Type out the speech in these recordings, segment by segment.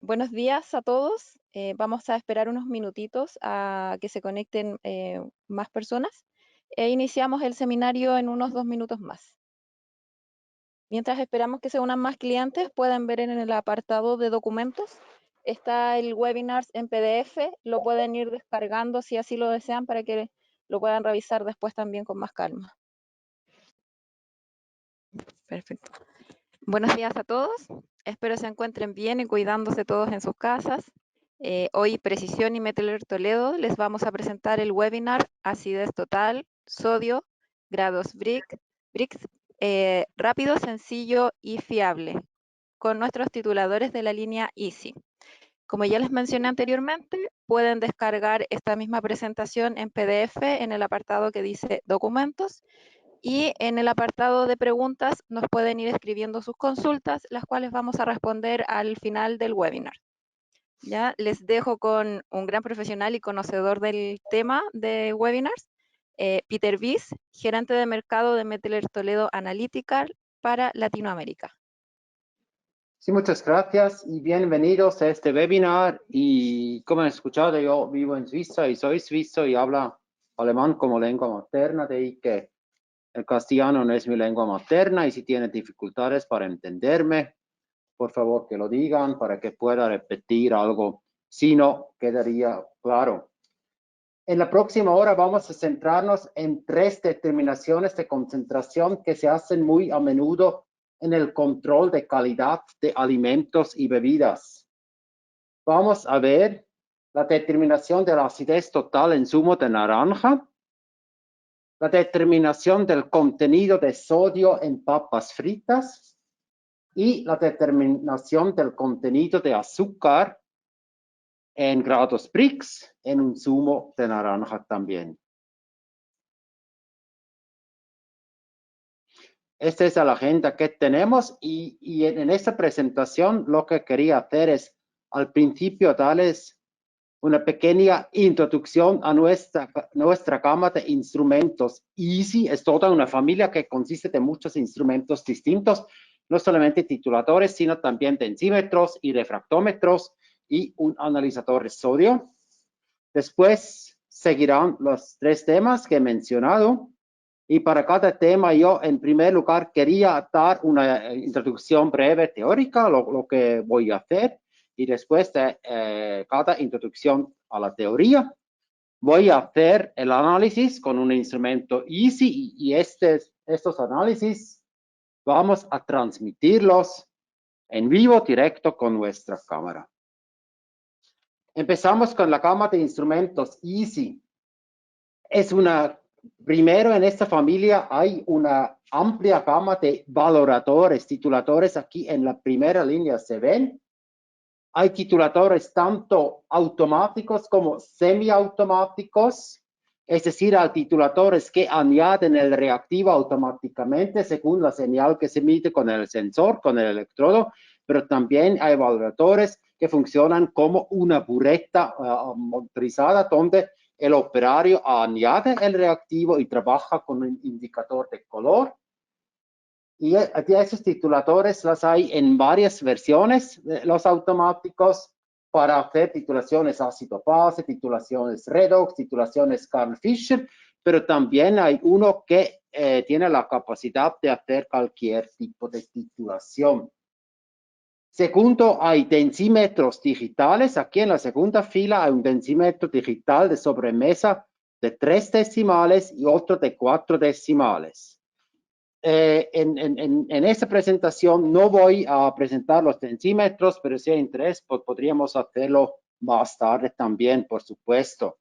Buenos días a todos. Vamos a esperar unos minutitos a que se conecten más personas e iniciamos el seminario en unos 2 minutos más. Mientras esperamos que se unan más clientes, pueden ver en el apartado de documentos. Está el webinar en PDF, lo pueden ir descargando si así lo desean para que lo puedan revisar después también con más calma. Perfecto. Buenos días a todos. Espero se encuentren bien y cuidándose todos en sus casas. Hoy Precisión y Mettler Toledo les vamos a presentar el webinar Acidez Total, Sodio, Grados Brix, rápido, sencillo y fiable, con nuestros tituladores de la línea Easy. Como ya les mencioné anteriormente, pueden descargar esta misma presentación en PDF en el apartado que dice Documentos. Y en el apartado de preguntas nos pueden ir escribiendo sus consultas, las cuales vamos a responder al final del webinar. Ya les dejo con un gran profesional y conocedor del tema de webinars, Peter Bies, gerente de mercado de Mettler Toledo Analytical para Latinoamérica. Sí, muchas gracias y bienvenidos a este webinar. Y como han escuchado, yo vivo en Suiza y soy suizo y hablo alemán como lengua materna, de ahí que el castellano no es mi lengua materna, y si tienen dificultades para entenderme, por favor que lo digan para que pueda repetir algo, si no quedaría claro. En la próxima hora vamos a centrarnos en 3 determinaciones de concentración que se hacen muy a menudo en el control de calidad de alimentos y bebidas. Vamos a ver la determinación de la acidez total en zumo de naranja, la determinación del contenido de sodio en papas fritas y la determinación del contenido de azúcar en grados Brix en un zumo de naranja también. Esta es la agenda que tenemos y en esta presentación lo que quería hacer es al principio darles una pequeña introducción a nuestra gama de instrumentos. Easy es toda una familia que consiste de muchos instrumentos distintos, no solamente tituladores, sino también densímetros y refractómetros y un analizador de sodio. Después seguirán los 3 temas que he mencionado. Y para cada tema yo en primer lugar quería dar una introducción breve teórica, lo que voy a hacer, y después de cada introducción a la teoría voy a hacer el análisis con un instrumento Easy y estos análisis vamos a transmitirlos en vivo directo con nuestra cámara. Empezamos con la gama de instrumentos Easy. Primero, en esta familia hay una amplia gama de valoradores, tituladores. Aquí en la primera línea se ven. Hay tituladores tanto automáticos como semiautomáticos, es decir, hay tituladores que añaden el reactivo automáticamente según la señal que se emite con el sensor, con el electrodo, pero también hay valoradores que funcionan como una bureta motorizada donde el operario añade el reactivo y trabaja con un indicador de color. Y esos tituladores los hay en varias versiones, los automáticos, para hacer titulaciones ácido-base, titulaciones redox, titulaciones Carl Fischer, pero también hay uno que tiene la capacidad de hacer cualquier tipo de titulación. Segundo, hay densímetros digitales. Aquí en la segunda fila hay un densímetro digital de sobremesa de 3 decimales y otro de 4 decimales. En esta presentación no voy a presentar los densímetros, pero si hay interés, podríamos hacerlo más tarde también, por supuesto.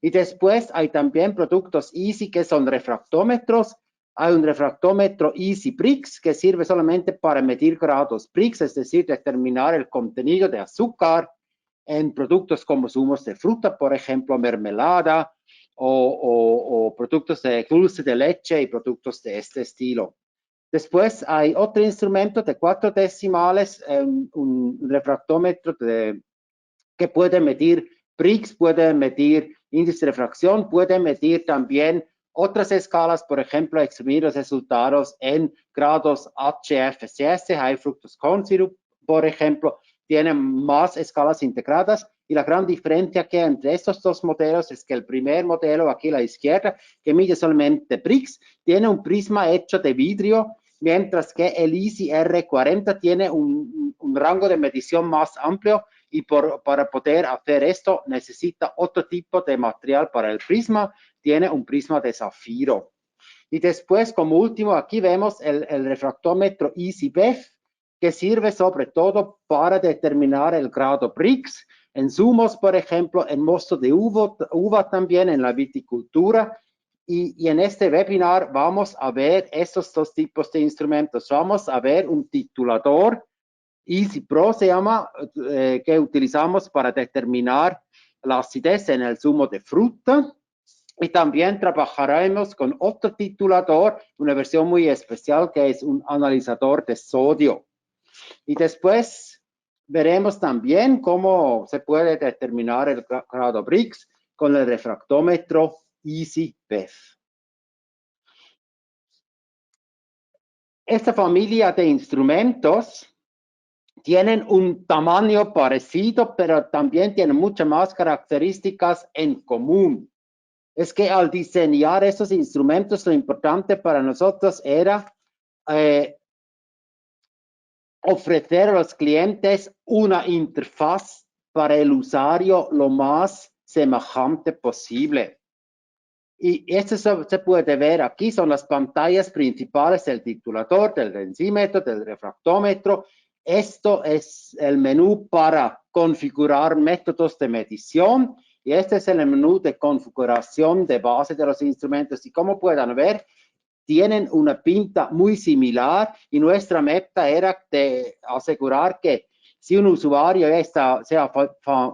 Y después hay también productos Easy que son refractómetros. Hay un refractómetro Easy Brix que sirve solamente para medir grados Brix, es decir, determinar el contenido de azúcar en productos como zumos de fruta, por ejemplo, mermelada, o productos de dulce de leche y productos de este estilo. Después hay otro instrumento de 4 decimales, un refractómetro que puede medir Brix, puede medir índice de refracción, puede medir también otras escalas, por ejemplo, exprimir los resultados en grados HFCS, High Fructose Corn Syrup, por ejemplo, tienen más escalas integradas. Y la gran diferencia que hay entre estos dos modelos es que el primer modelo, aquí a la izquierda, que mide solamente bricks, tiene un prisma hecho de vidrio, mientras que el Easy R40 tiene un rango de medición más amplio y para poder hacer esto necesita otro tipo de material para el prisma, tiene un prisma de zafiro. Y después, como último, aquí vemos el refractómetro EasyBEF, que sirve sobre todo para determinar el grado BRICS, en zumos, por ejemplo, en mosto de uva también, en la viticultura. Y en este webinar vamos a ver estos dos tipos de instrumentos. Vamos a ver un titulador, Easy Pro se llama, que utilizamos para determinar la acidez en el zumo de fruta. Y también trabajaremos con otro titulador, una versión muy especial que es un analizador de sodio. Y después veremos también cómo se puede determinar el grado BRICS con el refractómetro EasyBEF. Esta familia de instrumentos tienen un tamaño parecido, pero también tienen muchas más características en común. Es que al diseñar esos instrumentos, lo importante para nosotros era ofrecer a los clientes una interfaz para el usuario lo más semejante posible. Y esto se puede ver aquí, son las pantallas principales del titulador, del densímetro, del refractómetro. Esto es el menú para configurar métodos de medición y este es el menú de configuración de base de los instrumentos. Y como puedan ver, tienen una pinta muy similar y nuestra meta era de asegurar que si un usuario sea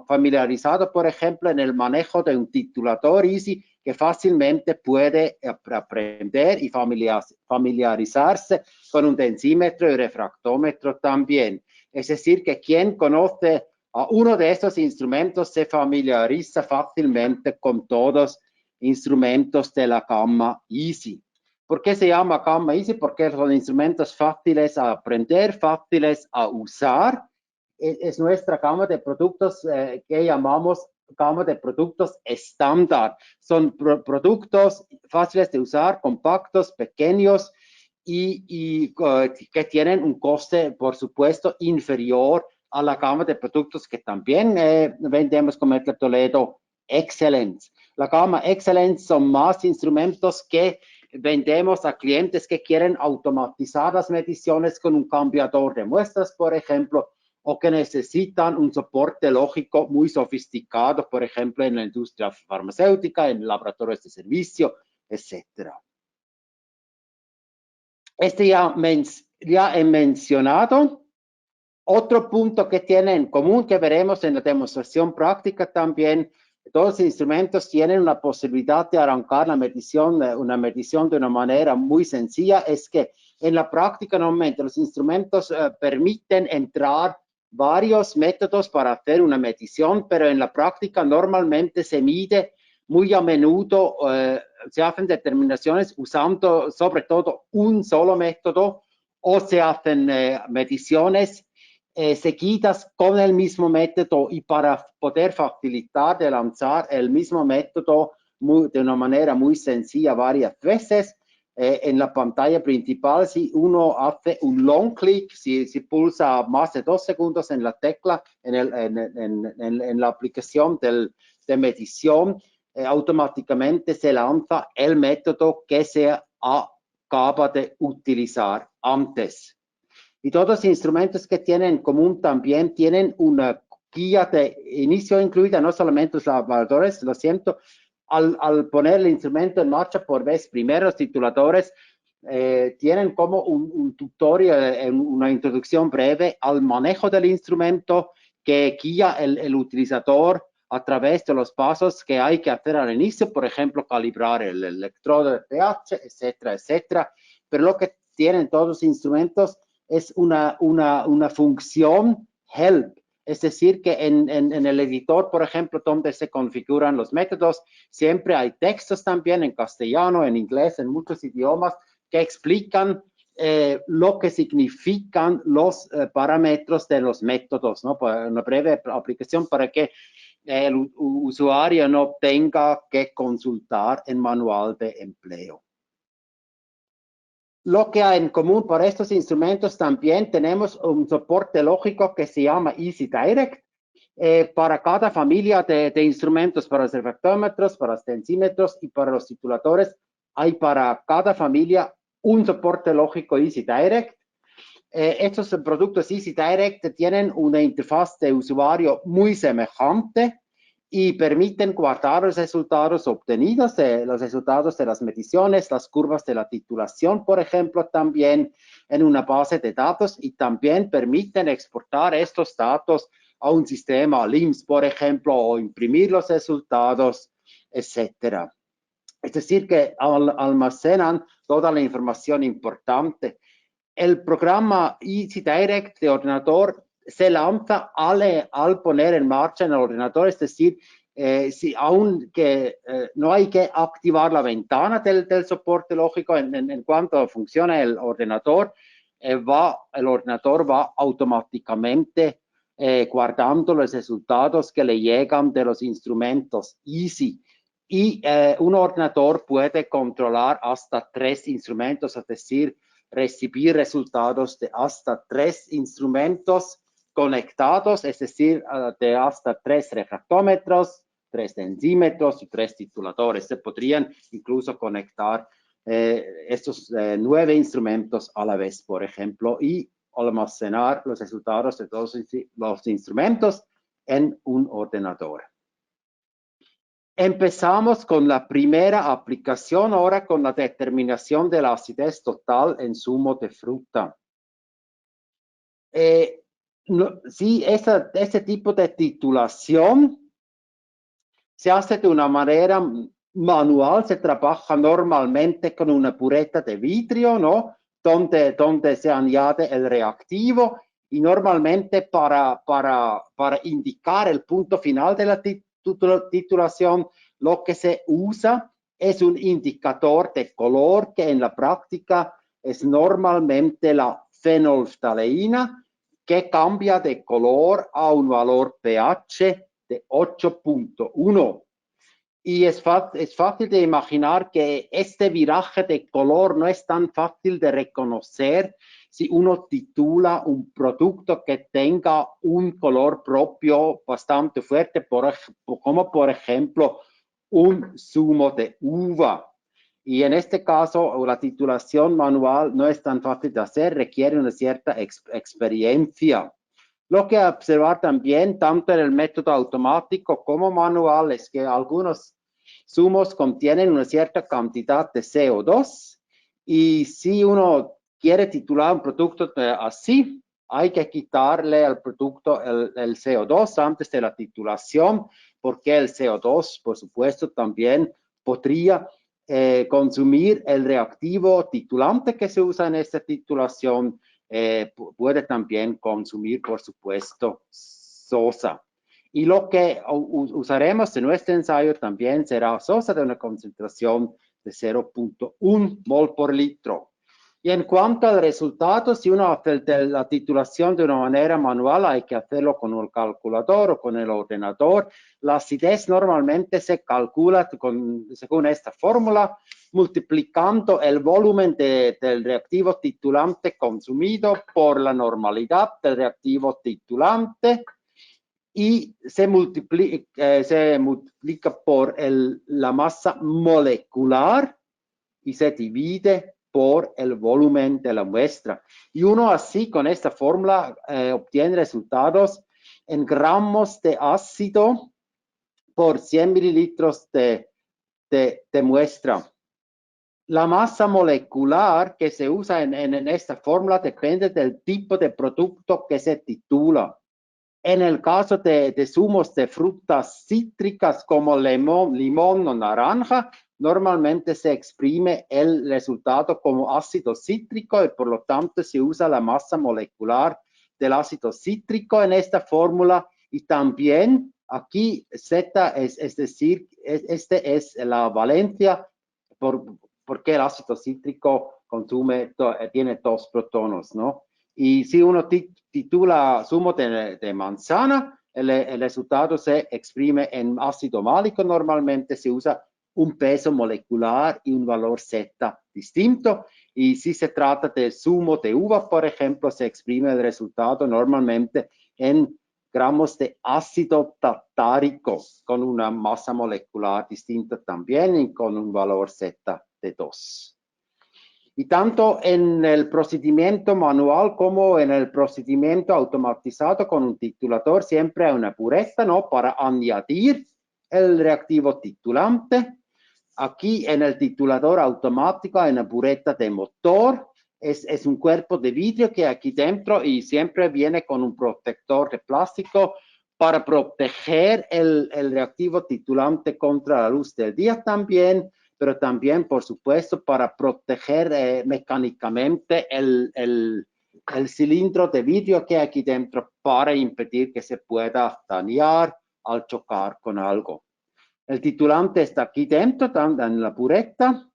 familiarizado, por ejemplo, en el manejo de un titulador Easy, que fácilmente puede aprender y familiarizarse con un densímetro y refractómetro también. Es decir, que quien conoce a uno de estos instrumentos se familiariza fácilmente con todos los instrumentos de la gama Easy. ¿Por qué se llama gama Easy? Porque son instrumentos fáciles a aprender, fáciles a usar. Es nuestra gama de productos que llamamos gama de productos estándar. Son productos fáciles de usar, compactos, pequeños y que tienen un coste, por supuesto, inferior a la gama de productos que también vendemos con Mettler Toledo Excellence. La gama Excellence son más instrumentos que vendemos a clientes que quieren automatizar las mediciones con un cambiador de muestras, por ejemplo, o que necesitan un soporte lógico muy sofisticado, por ejemplo, en la industria farmacéutica, en laboratorios de servicio, etc. Ya he mencionado. Otro punto que tienen en común, que veremos en la demostración práctica también, todos los instrumentos tienen la posibilidad de arrancar una medición de una manera muy sencilla, es que en la práctica normalmente los instrumentos permiten entrar varios métodos para hacer una medición, pero en la práctica normalmente se mide muy a menudo, se hacen determinaciones usando sobre todo un solo método o se hacen mediciones seguidas con el mismo método y para poder facilitar de lanzar el mismo método de una manera muy sencilla varias veces. En la pantalla principal, si uno hace un long click, si pulsa más de 2 segundos en la tecla, en la aplicación de medición, automáticamente se lanza el método que se acaba de utilizar antes. Y todos los instrumentos que tienen en común también tienen una guía de inicio incluida, no solamente los lavadores, lo siento, al poner el instrumento en marcha por vez primero, los tituladores tienen como un tutorial, una introducción breve al manejo del instrumento que guía el utilizador a través de los pasos que hay que hacer al inicio, por ejemplo, calibrar el electrodo de pH, etcétera, etcétera. Pero lo que tienen todos los instrumentos es una función help, es decir, que en el editor, por ejemplo, donde se configuran los métodos, siempre hay textos también en castellano, en inglés, en muchos idiomas, que explican lo que significan los parámetros de los métodos, ¿no? Para una breve aplicación para que el usuario no tenga que consultar el manual de empleo. Lo que hay en común para estos instrumentos también tenemos un soporte lógico que se llama Easy Direct. Para cada familia de instrumentos, para los refractómetros, para los tensímetros y para los tituladores, hay para cada familia un soporte lógico Easy Direct. Estos productos Easy Direct tienen una interfaz de usuario muy semejante y permiten guardar los resultados obtenidos, los resultados de las mediciones, las curvas de la titulación, por ejemplo, también en una base de datos, y también permiten exportar estos datos a un sistema LIMS, por ejemplo, o imprimir los resultados, etcétera. Es decir, que almacenan toda la información importante. El programa Easy Direct de ordenador se lanza al poner en marcha en el ordenador, es decir, aunque no hay que activar la ventana del soporte lógico en cuanto funciona el ordenador, el ordenador va automáticamente guardando los resultados que le llegan de los instrumentos Easy. Y un ordenador puede controlar hasta 3 instrumentos, es decir, recibir resultados de hasta 3 instrumentos conectados, es decir, de hasta 3 refractómetros, 3 tensímetros y 3 tituladores. Se podrían incluso conectar estos 9 instrumentos a la vez, por ejemplo, y almacenar los resultados de todos los instrumentos en un ordenador. Empezamos con la primera aplicación, ahora con la determinación de la acidez total en zumo de fruta. Sí, este tipo de titulación se hace de una manera manual, se trabaja normalmente con una bureta de vidrio, ¿no? Donde se añade el reactivo, y normalmente para indicar el punto final de la titulación, lo que se usa es un indicador de color que en la práctica es normalmente la fenolftaleína, que cambia de color a un valor pH de 8.1. Y es fácil de imaginar que este viraje de color no es tan fácil de reconocer si uno titula un producto que tenga un color propio bastante fuerte, como por ejemplo un zumo de uva. Y en este caso, la titulación manual no es tan fácil de hacer, requiere una cierta experiencia. Lo que observar también, tanto en el método automático como manual, es que algunos zumos contienen una cierta cantidad de CO2, y si uno quiere titular un producto así, hay que quitarle al producto el CO2 antes de la titulación, porque el CO2, por supuesto, también podría consumir el reactivo titulante que se usa en esta titulación. Puede también consumir, por supuesto, sosa. Y lo que usaremos en nuestro ensayo también será sosa de una concentración de 0.1 mol por litro. Y en cuanto al resultado, si uno hace la titulación de una manera manual, hay que hacerlo con un calculador o con el ordenador. La acidez normalmente se calcula según esta fórmula, multiplicando el volumen del reactivo titulante consumido por la normalidad del reactivo titulante, y se multiplica por la masa molecular y se divide por el volumen de la muestra. Y uno así, con esta fórmula, obtiene resultados en gramos de ácido por 100 mililitros de muestra. La masa molecular que se usa en esta fórmula depende del tipo de producto que se titula. En el caso de zumos de frutas cítricas como limón o naranja, normalmente se exprime el resultado como ácido cítrico, y por lo tanto se usa la masa molecular del ácido cítrico en esta fórmula. Y también aquí Z es decir, este es la valencia, porque el ácido cítrico tiene 2 protones, ¿no? Y si uno titula zumo de manzana, el resultado se exprime en ácido málico. Normalmente se usa un peso molecular y un valor Z distinto. Y si se trata de zumo de uva, por ejemplo, se exprime el resultado normalmente en gramos de ácido tartárico con una masa molecular distinta también y con un valor Z de 2. Y tanto en el procedimiento manual como en el procedimiento automatizado con un titulador siempre hay una pureza, ¿no? Para añadir el reactivo titulante. Aquí en el titulador automático hay una bureta de motor. Es un cuerpo de vidrio que aquí dentro y siempre viene con un protector de plástico para proteger el reactivo titulante contra la luz del día también, pero también, por supuesto, para proteger mecánicamente el cilindro de vidrio que hay aquí dentro para impedir que se pueda dañar al chocar con algo. El titulante está aquí dentro, en la bureta,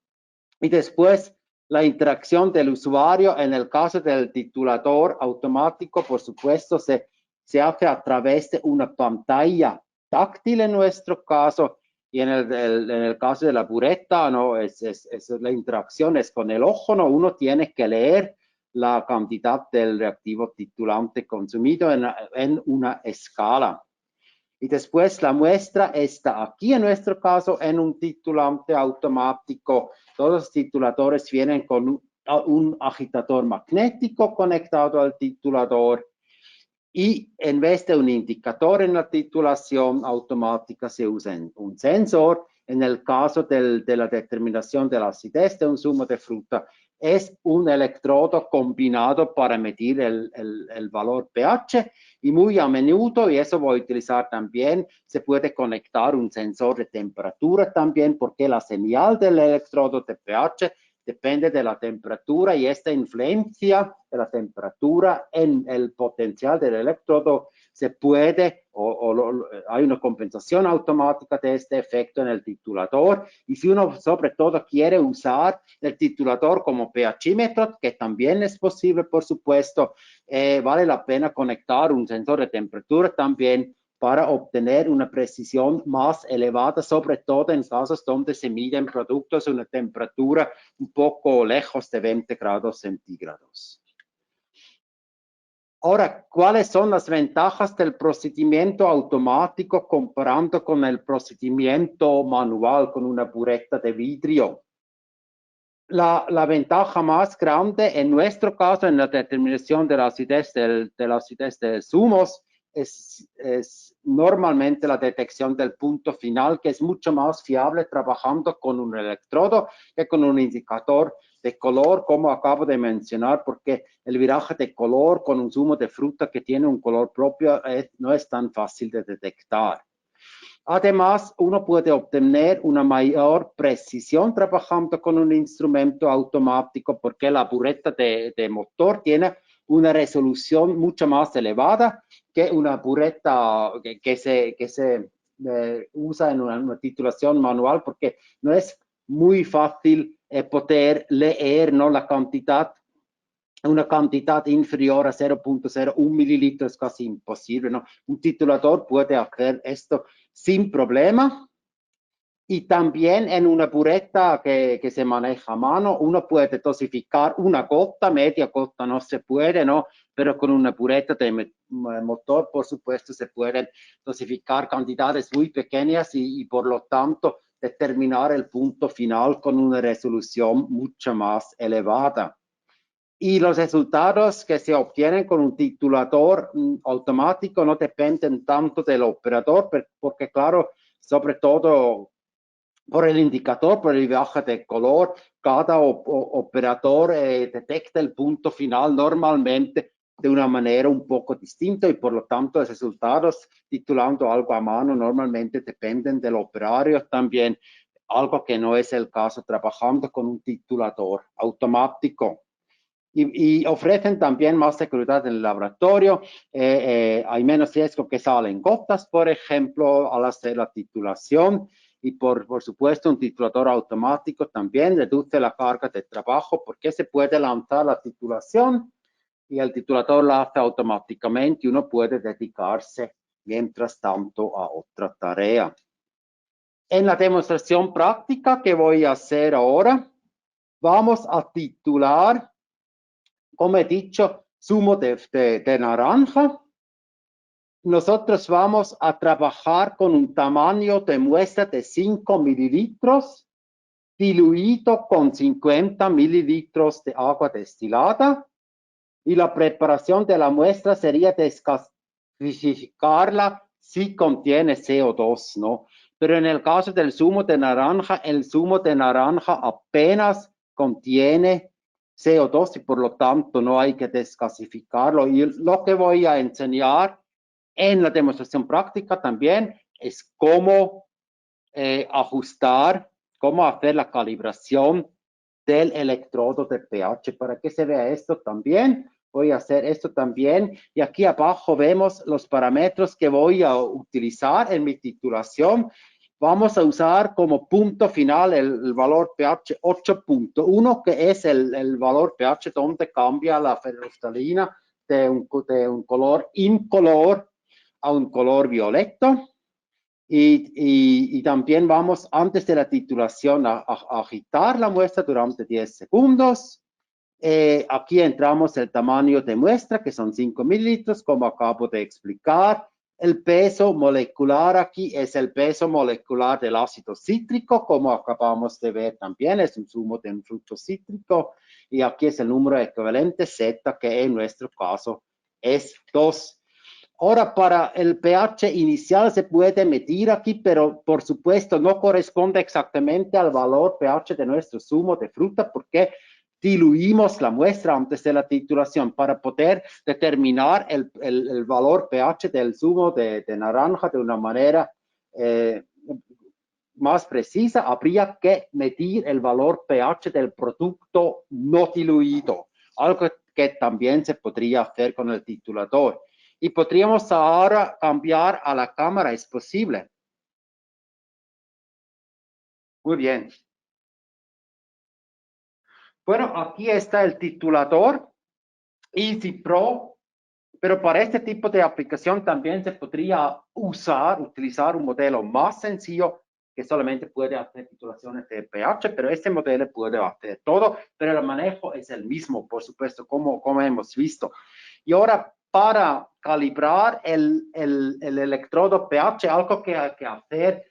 y después la interacción del usuario, en el caso del titulador automático, por supuesto, se hace a través de una pantalla táctil en nuestro caso, y en el caso de la bureta, ¿no? La interacción es con el ojo, ¿no? Uno tiene que leer la cantidad del reactivo titulante consumido en una escala. Y después la muestra está aquí, en nuestro caso, en un titulante automático. Todos los tituladores vienen con un agitador magnético conectado al titulador. Y en vez de un indicador en la titulación automática, se usa un sensor. En el caso de la determinación de la acidez de un zumo de fruta, es un electrodo combinado para medir el valor pH. Y muy a menudo, y eso voy a utilizar también, se puede conectar un sensor de temperatura también, porque la señal del electrodo de pH depende de la temperatura, y esta influencia de la temperatura en el potencial del electrodo se puede, hay una compensación automática de este efecto en el titulador. Y si uno sobre todo quiere usar el titulador como pHímetro, que también es posible, por supuesto, vale la pena conectar un sensor de temperatura también para obtener una precisión más elevada, sobre todo en casos donde se miden productos a una temperatura un poco lejos de 20 grados centígrados. Ahora, ¿cuáles son las ventajas del procedimiento automático comparando con el procedimiento manual con una bureta de vidrio? La ventaja más grande, en nuestro caso, en la determinación de la acidez de zumos, es normalmente la detección del punto final, que es mucho más fiable trabajando con un electrodo que con un indicador de color, como acabo de mencionar, porque el viraje de color con un zumo de fruta que tiene un color propio no es tan fácil de detectar. Además, uno puede obtener una mayor precisión trabajando con un instrumento automático, porque la bureta de motor tiene una resolución mucho más elevada que una bureta que se usa en una titulación manual, porque no es muy fácil poder leer, ¿no? La cantidad, una cantidad inferior a 0.01 mililitro es casi imposible, ¿no? Un titulador puede hacer esto sin problema. Y también en una bureta que se maneja a mano, uno puede dosificar una gota, media gota no se puede, ¿no? Pero con una bureta de motor, por supuesto, se pueden dosificar cantidades muy pequeñas y por lo tanto determinar el punto final con una resolución mucho más elevada. Y los resultados que se obtienen con un titulador automático no dependen tanto del operador, porque claro, sobre todo por el indicador, por el viaje de color, cada operador detecta el punto final normalmente de una manera un poco distinta, y por lo tanto los resultados titulando algo a mano normalmente dependen del operario también, algo que no es el caso trabajando con un titulador automático. Y ofrecen también más seguridad en el laboratorio. Hay menos riesgo que salen gotas, por ejemplo, al hacer la titulación. y por supuesto un titulador automático también reduce la carga de trabajo porque se puede lanzar la titulación y el titulador la hace automáticamente y uno puede dedicarse mientras tanto a otra tarea. En la demostración práctica que voy a hacer ahora, vamos a titular, como he dicho, zumo de naranja. Nosotros vamos a trabajar con un tamaño de muestra de 5 mililitros, diluido con 50 mililitros de agua destilada. Y la preparación de la muestra sería desclasificarla si contiene CO2, ¿no? Pero en el caso del zumo de naranja, el zumo de naranja apenas contiene CO2 y por lo tanto no hay que desclasificarlo. Y lo que voy a enseñar en la demostración práctica también es cómo ajustar, cómo hacer la calibración del electrodo de pH. Para que se vea esto también, voy a hacer esto también. Y aquí abajo vemos los parámetros que voy a utilizar en mi titulación. Vamos a usar como punto final el valor pH 8.1, que es el valor pH donde cambia la ferrostalina de un color incolor a un color violeta. Y también vamos, antes de la titulación, a agitar la muestra durante 10 segundos. Aquí entramos el tamaño de muestra, que son 5 mililitros, como acabo de explicar. El peso molecular aquí es el peso molecular del ácido cítrico, como acabamos de ver también, es un zumo de un fruto cítrico. Y aquí es el número equivalente Z, que en nuestro caso es 2. Ahora, para el pH inicial se puede medir aquí, pero por supuesto no corresponde exactamente al valor pH de nuestro zumo de fruta porque diluimos la muestra antes de la titulación. Para poder determinar el valor pH del zumo de naranja de una manera más precisa, habría que medir el valor pH del producto no diluido, algo que también se podría hacer con el titulador. Y podríamos ahora cambiar a la cámara, ¿es posible? Muy bien. Bueno, aquí está el titulador Easy Pro, pero para este tipo de aplicación también se podría utilizar un modelo más sencillo que solamente puede hacer titulaciones de pH, pero este modelo puede hacer todo, pero el manejo es el mismo, por supuesto, como hemos visto. Y ahora, para calibrar el electrodo pH, algo que hay que hacer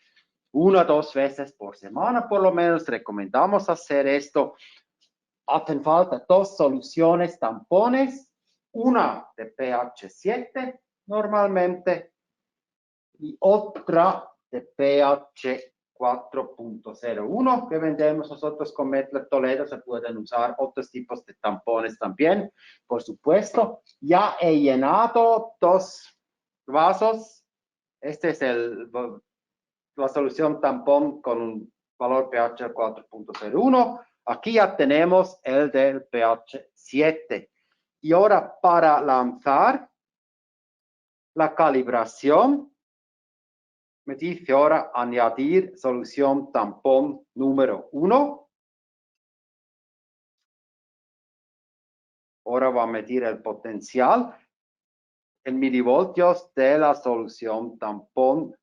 1 o 2 veces por semana, por lo menos recomendamos hacer esto. Hacen falta 2 soluciones tampones, una de pH 7 normalmente y otra de pH 4.01 que vendemos nosotros con Mettler Toledo. Se pueden usar otros tipos de tampones también, por supuesto. Ya he llenado 2 vasos. Este es la solución tampón con un valor pH 4.01. Aquí ya tenemos el del pH 7. Y ahora para lanzar la calibración, me dice ahora añadir solución tampón número 1. Ahora va a medir el potencial en milivoltios de la solución tampón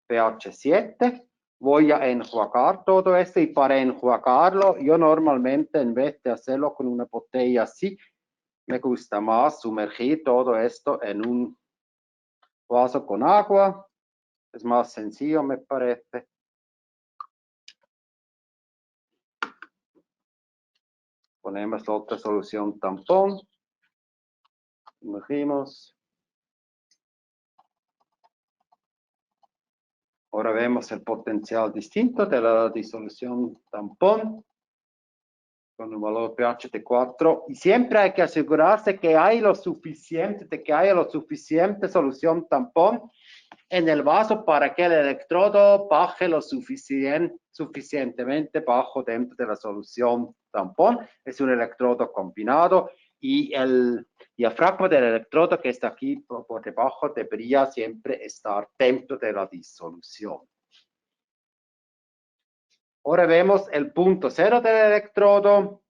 pH 7. Voy a enjuagar todo esto y para enjuagarlo, yo normalmente en vez de hacerlo con una botella así, me gusta más sumergir todo esto en un vaso con agua. Es más sencillo, me parece. Ponemos la otra solución tampón. Sumergimos. Ahora vemos el potencial distinto de la disolución tampón con un valor pH de 4. Y siempre hay que asegurarse que hay lo suficiente, de que haya lo suficiente solución tampón en el vaso para que el electrodo baje lo suficientemente bajo dentro de la solución tampón. Es un electrodo combinado y el diafragma del electrodo que está aquí por debajo debería siempre estar dentro de la disolución. Ahora vemos el punto cero del electrodo,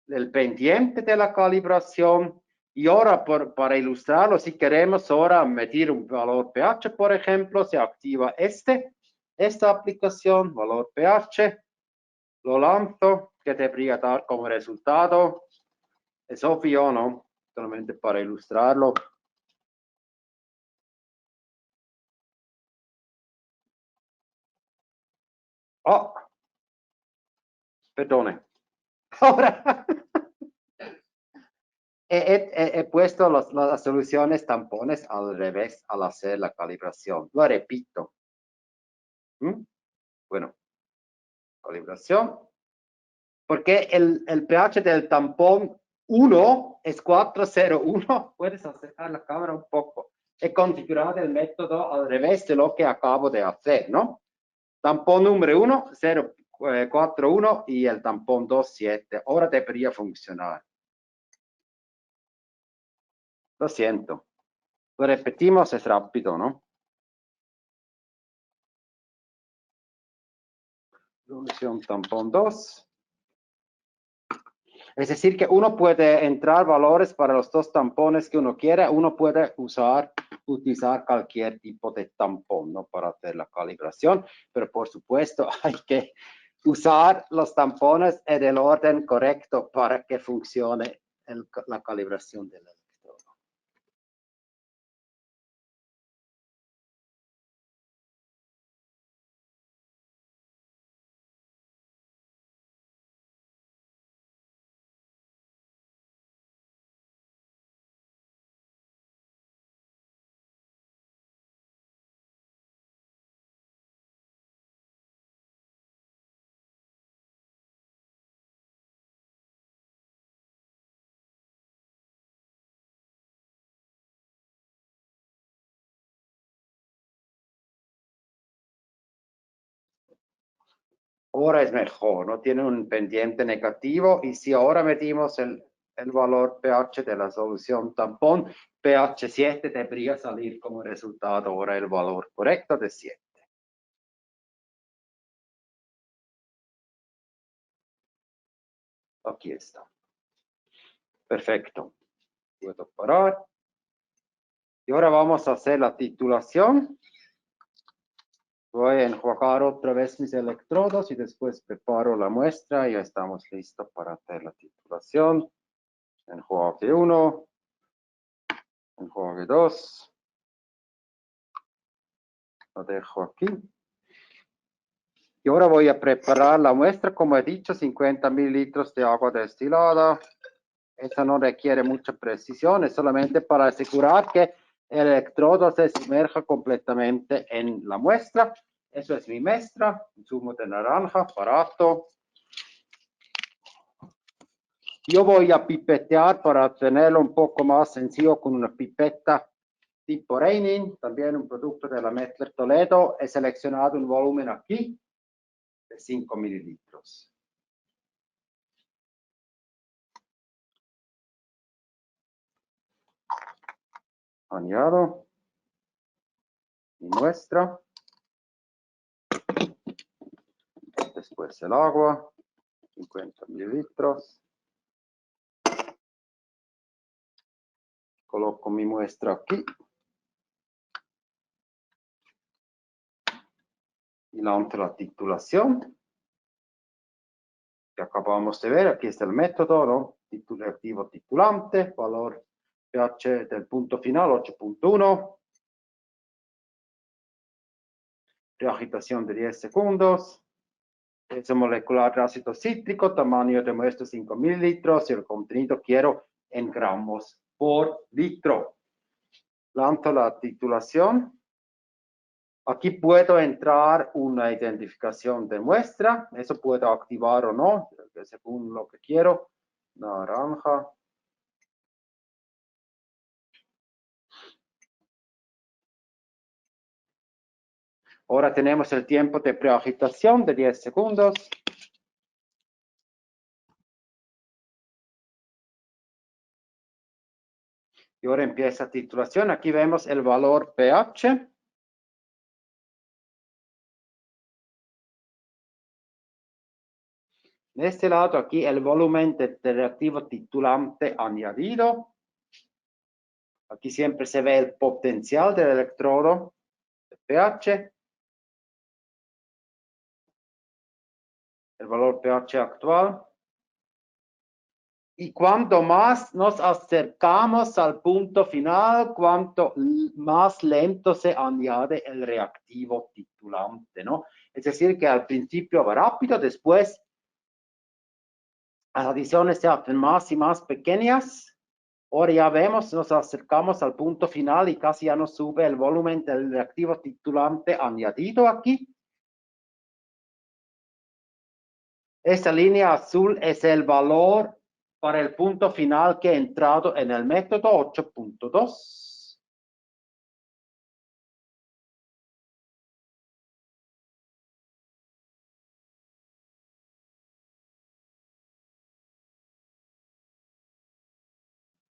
el pendiente de la calibración. Y ahora, para ilustrarlo, si queremos ahora medir un valor pH, por ejemplo, se activa esta aplicación, valor pH, lo lanzo, que debería dar como resultado. Es obvio, ¿no? Solamente para ilustrarlo. Oh, perdone. Ahora he puesto las soluciones tampones al revés al hacer la calibración. Lo repito. Bueno, calibración. Porque el pH del tampón 1 es 401. Puedes acercar la cámara un poco. He configurado el método al revés de lo que acabo de hacer, ¿no? Tampón número 1, 041 y el tampón 2, 7. Ahora debería funcionar. Lo siento. Lo repetimos, es rápido, ¿no? Solución tampón 2. Es decir, que uno puede entrar valores para los dos tampones que uno quiera. Uno puede utilizar cualquier tipo de tampón, ¿no? Para hacer la calibración, pero por supuesto hay que usar los tampones en el orden correcto para que funcione la calibración del electrodo. Ahora es mejor, no tiene un pendiente negativo, y si ahora medimos el valor pH de la solución tampón, pH 7, debería salir como resultado ahora el valor correcto de 7. Aquí está. Perfecto. Puedo parar. Y ahora vamos a hacer la titulación. Voy a enjuagar otra vez mis electrodos y después preparo la muestra y ya estamos listos para hacer la titulación. Enjuague 1, enjuague 2. Lo dejo aquí. Y ahora voy a preparar la muestra, como he dicho, 50 mililitros de agua destilada. Esta no requiere mucha precisión, es solamente para asegurar que el electrodo se sumerja completamente en la muestra. Eso es mi muestra, un zumo de naranja, barato. Yo voy a pipetear para tenerlo un poco más sencillo con una pipeta tipo Reining, también un producto de la Mettler Toledo. He seleccionado un volumen aquí de 5 mililitros. Añado mi muestra. Después el agua, 50 mililitros. Coloco mi muestra aquí. Y lanzo la titulación. Que acabamos de ver, aquí está el método, ¿no? Titulativo titulante, valor pH del punto final 8.1. Reagitación de 10 segundos. Peso molecular de ácido cítrico, tamaño de muestra 5 mililitros y el contenido quiero en gramos por litro. Lanzo la titulación. Aquí puedo entrar una identificación de muestra. Eso puedo activar o no, según lo que quiero. Naranja. Ahora tenemos el tiempo de preagitación de 10 segundos. Y ahora empieza titulación. Aquí vemos el valor pH. En este lado aquí el volumen del reactivo titulante añadido. Aquí siempre se ve el potencial del electrodo, el pH, el valor pH actual. Y cuanto más nos acercamos al punto final, cuanto más lento se añade el reactivo titulante, ¿no? Es decir, que al principio va rápido, después las adiciones se hacen más y más pequeñas. Ahora ya vemos, nos acercamos al punto final y casi ya nos sube el volumen del reactivo titulante añadido aquí. Esta línea azul es el valor para el punto final que ha entrado en el método 8.2.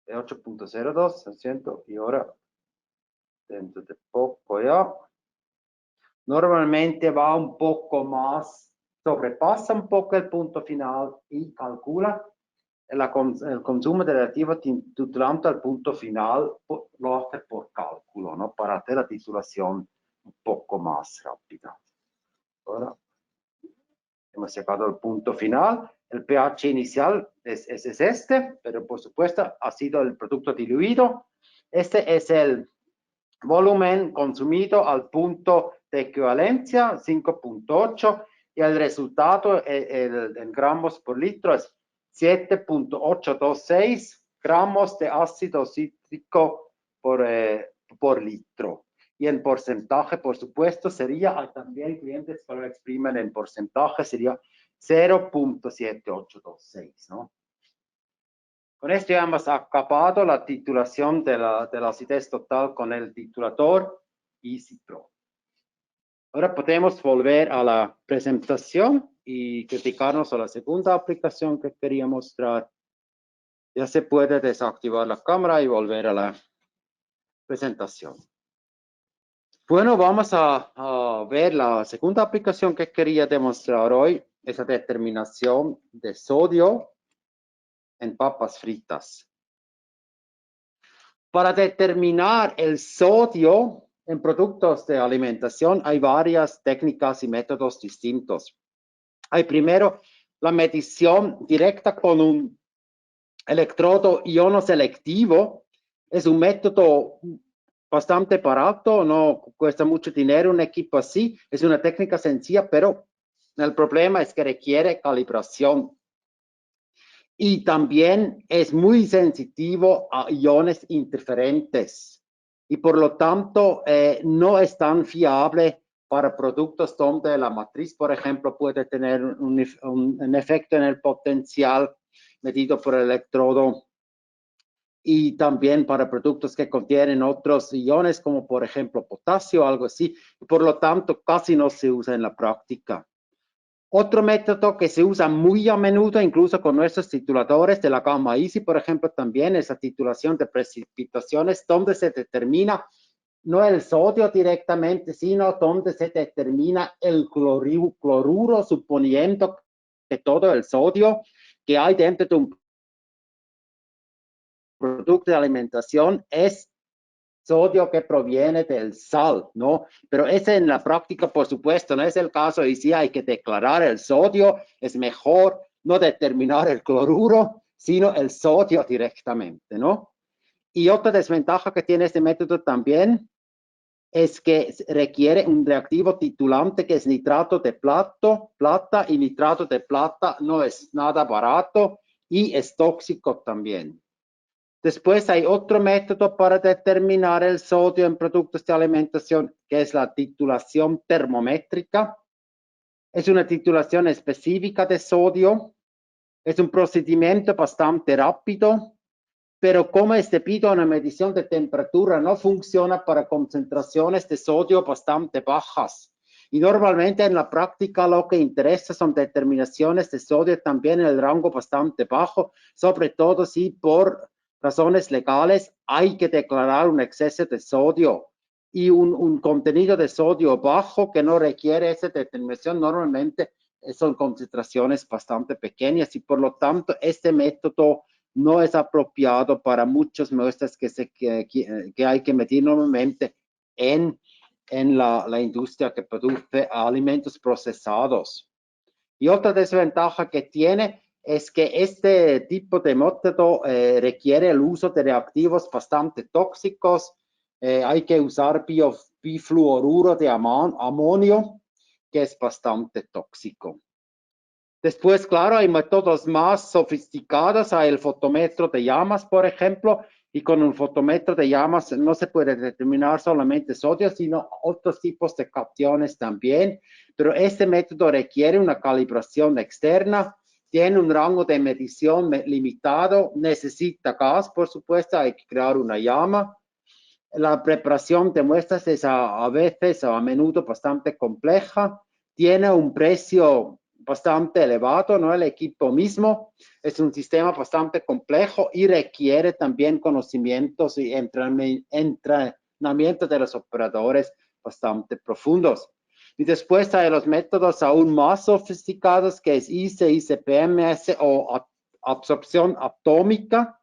De 8.02, lo siento, y ahora dentro de poco ya. Normalmente va un poco más, sobrepasa un poco el punto final y calcula el consumo de reactivo titulante al punto final, lo hace por cálculo, ¿no? Para hacer la titulación un poco más rápida. Ahora hemos llegado al punto final. El pH inicial es este, pero por supuesto ha sido el producto diluido. Este es el volumen consumido al punto de equivalencia, 5.8, y el resultado en gramos por litro es 7.826 gramos de ácido cítrico por litro. Y en porcentaje, por supuesto, sería, también clientes que lo exprimen en porcentaje, sería 0.7826, ¿no? Con esto ya hemos acabado la titulación de la acidez total con el titulador EasyPro. Ahora podemos volver a la presentación y dedicarnos a la segunda aplicación que quería mostrar. Ya se puede desactivar la cámara y volver a la presentación. Bueno, vamos a ver la segunda aplicación que quería demostrar hoy, esa determinación de sodio en papas fritas. Para determinar el sodio en productos de alimentación hay varias técnicas y métodos distintos. Hay primero la medición directa con un electrodo ionoselectivo. Es un método bastante barato, no cuesta mucho dinero un equipo así. Es una técnica sencilla, pero el problema es que requiere calibración. Y también es muy sensitivo a iones interferentes y por lo tanto no es tan fiable para productos donde la matriz, por ejemplo, puede tener un efecto en el potencial medido por el electrodo, y también para productos que contienen otros iones como por ejemplo potasio o algo así. Por lo tanto, casi no se usa en la práctica. Otro método que se usa muy a menudo, incluso con nuestros tituladores de la gama Easy, por ejemplo, también es la titulación de precipitaciones, donde se determina no el sodio directamente, sino donde se determina el cloruro, suponiendo que todo el sodio que hay dentro de un producto de alimentación es sodio que proviene del sal, ¿no? Pero ese en la práctica, por supuesto, no es el caso y sí hay que declarar el sodio. Es mejor no determinar el cloruro, sino el sodio directamente, ¿no? Y otra desventaja que tiene este método también es que requiere un reactivo titulante que es nitrato de plata, y nitrato de plata no es nada barato y es tóxico también. Después hay otro método para determinar el sodio en productos de alimentación, que es la titulación termométrica. Es una titulación específica de sodio. Es un procedimiento bastante rápido, pero como es debido a una medición de temperatura, no funciona para concentraciones de sodio bastante bajas. Y normalmente en la práctica lo que interesa son determinaciones de sodio también en el rango bastante bajo, sobre todo si por razones legales hay que declarar un exceso de sodio y un contenido de sodio bajo que no requiere esa determinación normalmente son concentraciones bastante pequeñas y por lo tanto este método no es apropiado para muchas muestras que hay que medir normalmente en la industria que produce alimentos procesados. Y otra desventaja que tiene es que este tipo de método requiere el uso de reactivos bastante tóxicos. Hay que usar bifluoruro de amonio, que es bastante tóxico. Después, claro, hay métodos más sofisticados. Hay el fotómetro de llamas, por ejemplo, y con un fotómetro de llamas no se puede determinar solamente sodio, sino otros tipos de cationes también. Pero este método requiere una calibración externa, tiene un rango de medición limitado, necesita gas, por supuesto, hay que crear una llama. La preparación de muestras es a veces o a menudo bastante compleja, tiene un precio bastante elevado, ¿no? El equipo mismo es un sistema bastante complejo y requiere también conocimientos y entrenamiento de los operadores bastante profundos. Y después hay los métodos aún más sofisticados, que es ICE, ICP-MS o absorción atómica.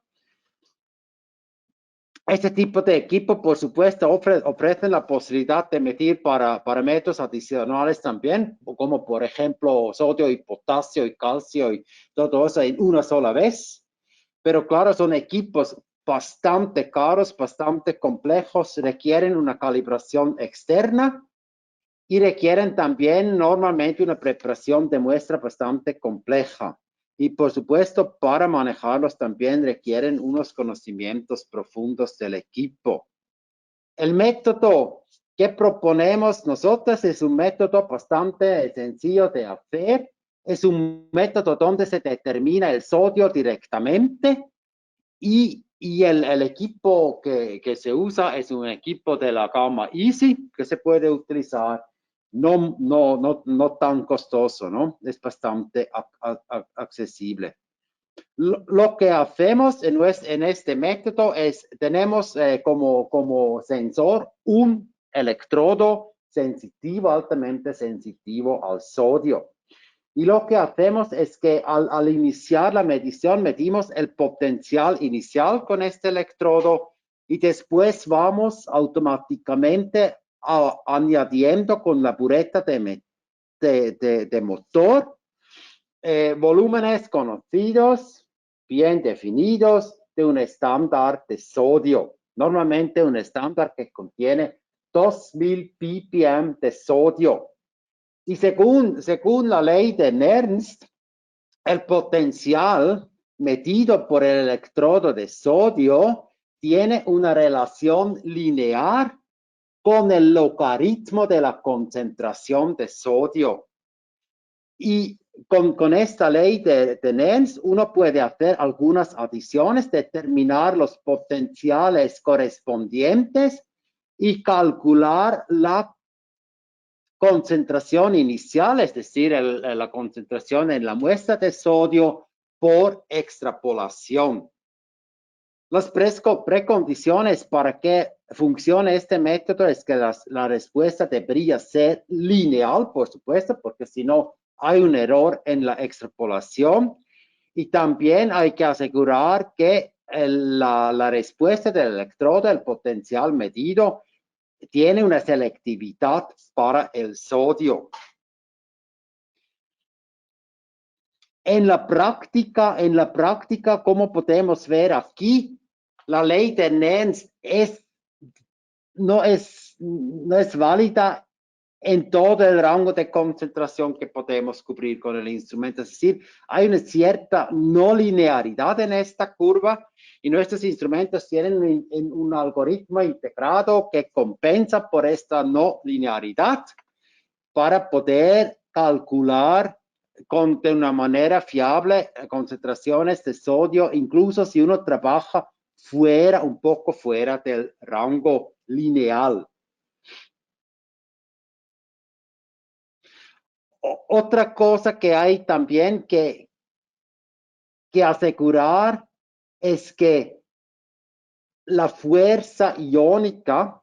Este tipo de equipo, por supuesto, ofrece la posibilidad de medir parámetros adicionales también, como por ejemplo sodio y potasio y calcio y todo eso en una sola vez. Pero claro, son equipos bastante caros, bastante complejos, requieren una calibración externa y requieren también normalmente una preparación de muestra bastante compleja. Y por supuesto, para manejarlos también requieren unos conocimientos profundos del equipo. El método que proponemos nosotros es un método bastante sencillo de hacer. Es un método donde se determina el sodio directamente y el equipo que se usa es un equipo de la gama Easy que se puede utilizar no tan costoso, ¿no? Es bastante accesible. Lo que hacemos en este método es, tenemos como sensor un electrodo sensitivo, altamente sensitivo al sodio. Y lo que hacemos es que al iniciar la medición medimos el potencial inicial con este electrodo y después vamos automáticamente añadiendo con la bureta de motor volúmenes conocidos, bien definidos, de un estándar de sodio. Normalmente un estándar que contiene 2000 ppm de sodio. Y según la ley de Nernst, el potencial medido por el electrodo de sodio tiene una relación lineal con el logaritmo de la concentración de sodio. Y con esta ley de Nernst, uno puede hacer algunas adiciones, determinar los potenciales correspondientes y calcular la concentración inicial, es decir, la concentración en la muestra de sodio por extrapolación. Las precondiciones para que funcione este método es que la respuesta debería ser lineal, por supuesto, porque si no hay un error en la extrapolación. Y también hay que asegurar que la respuesta del electrodo, el potencial medido, tiene una selectividad para el sodio. En la práctica, como podemos ver aquí, la ley de Nernst no es válida en todo el rango de concentración que podemos cubrir con el instrumento. Es decir, hay una cierta no linearidad en esta curva y nuestros instrumentos tienen un algoritmo integrado que compensa por esta no linearidad para poder calcular de una manera fiable concentraciones de sodio, incluso si uno trabaja un poco fuera del rango lineal. Otra cosa que hay también que asegurar es que la fuerza iónica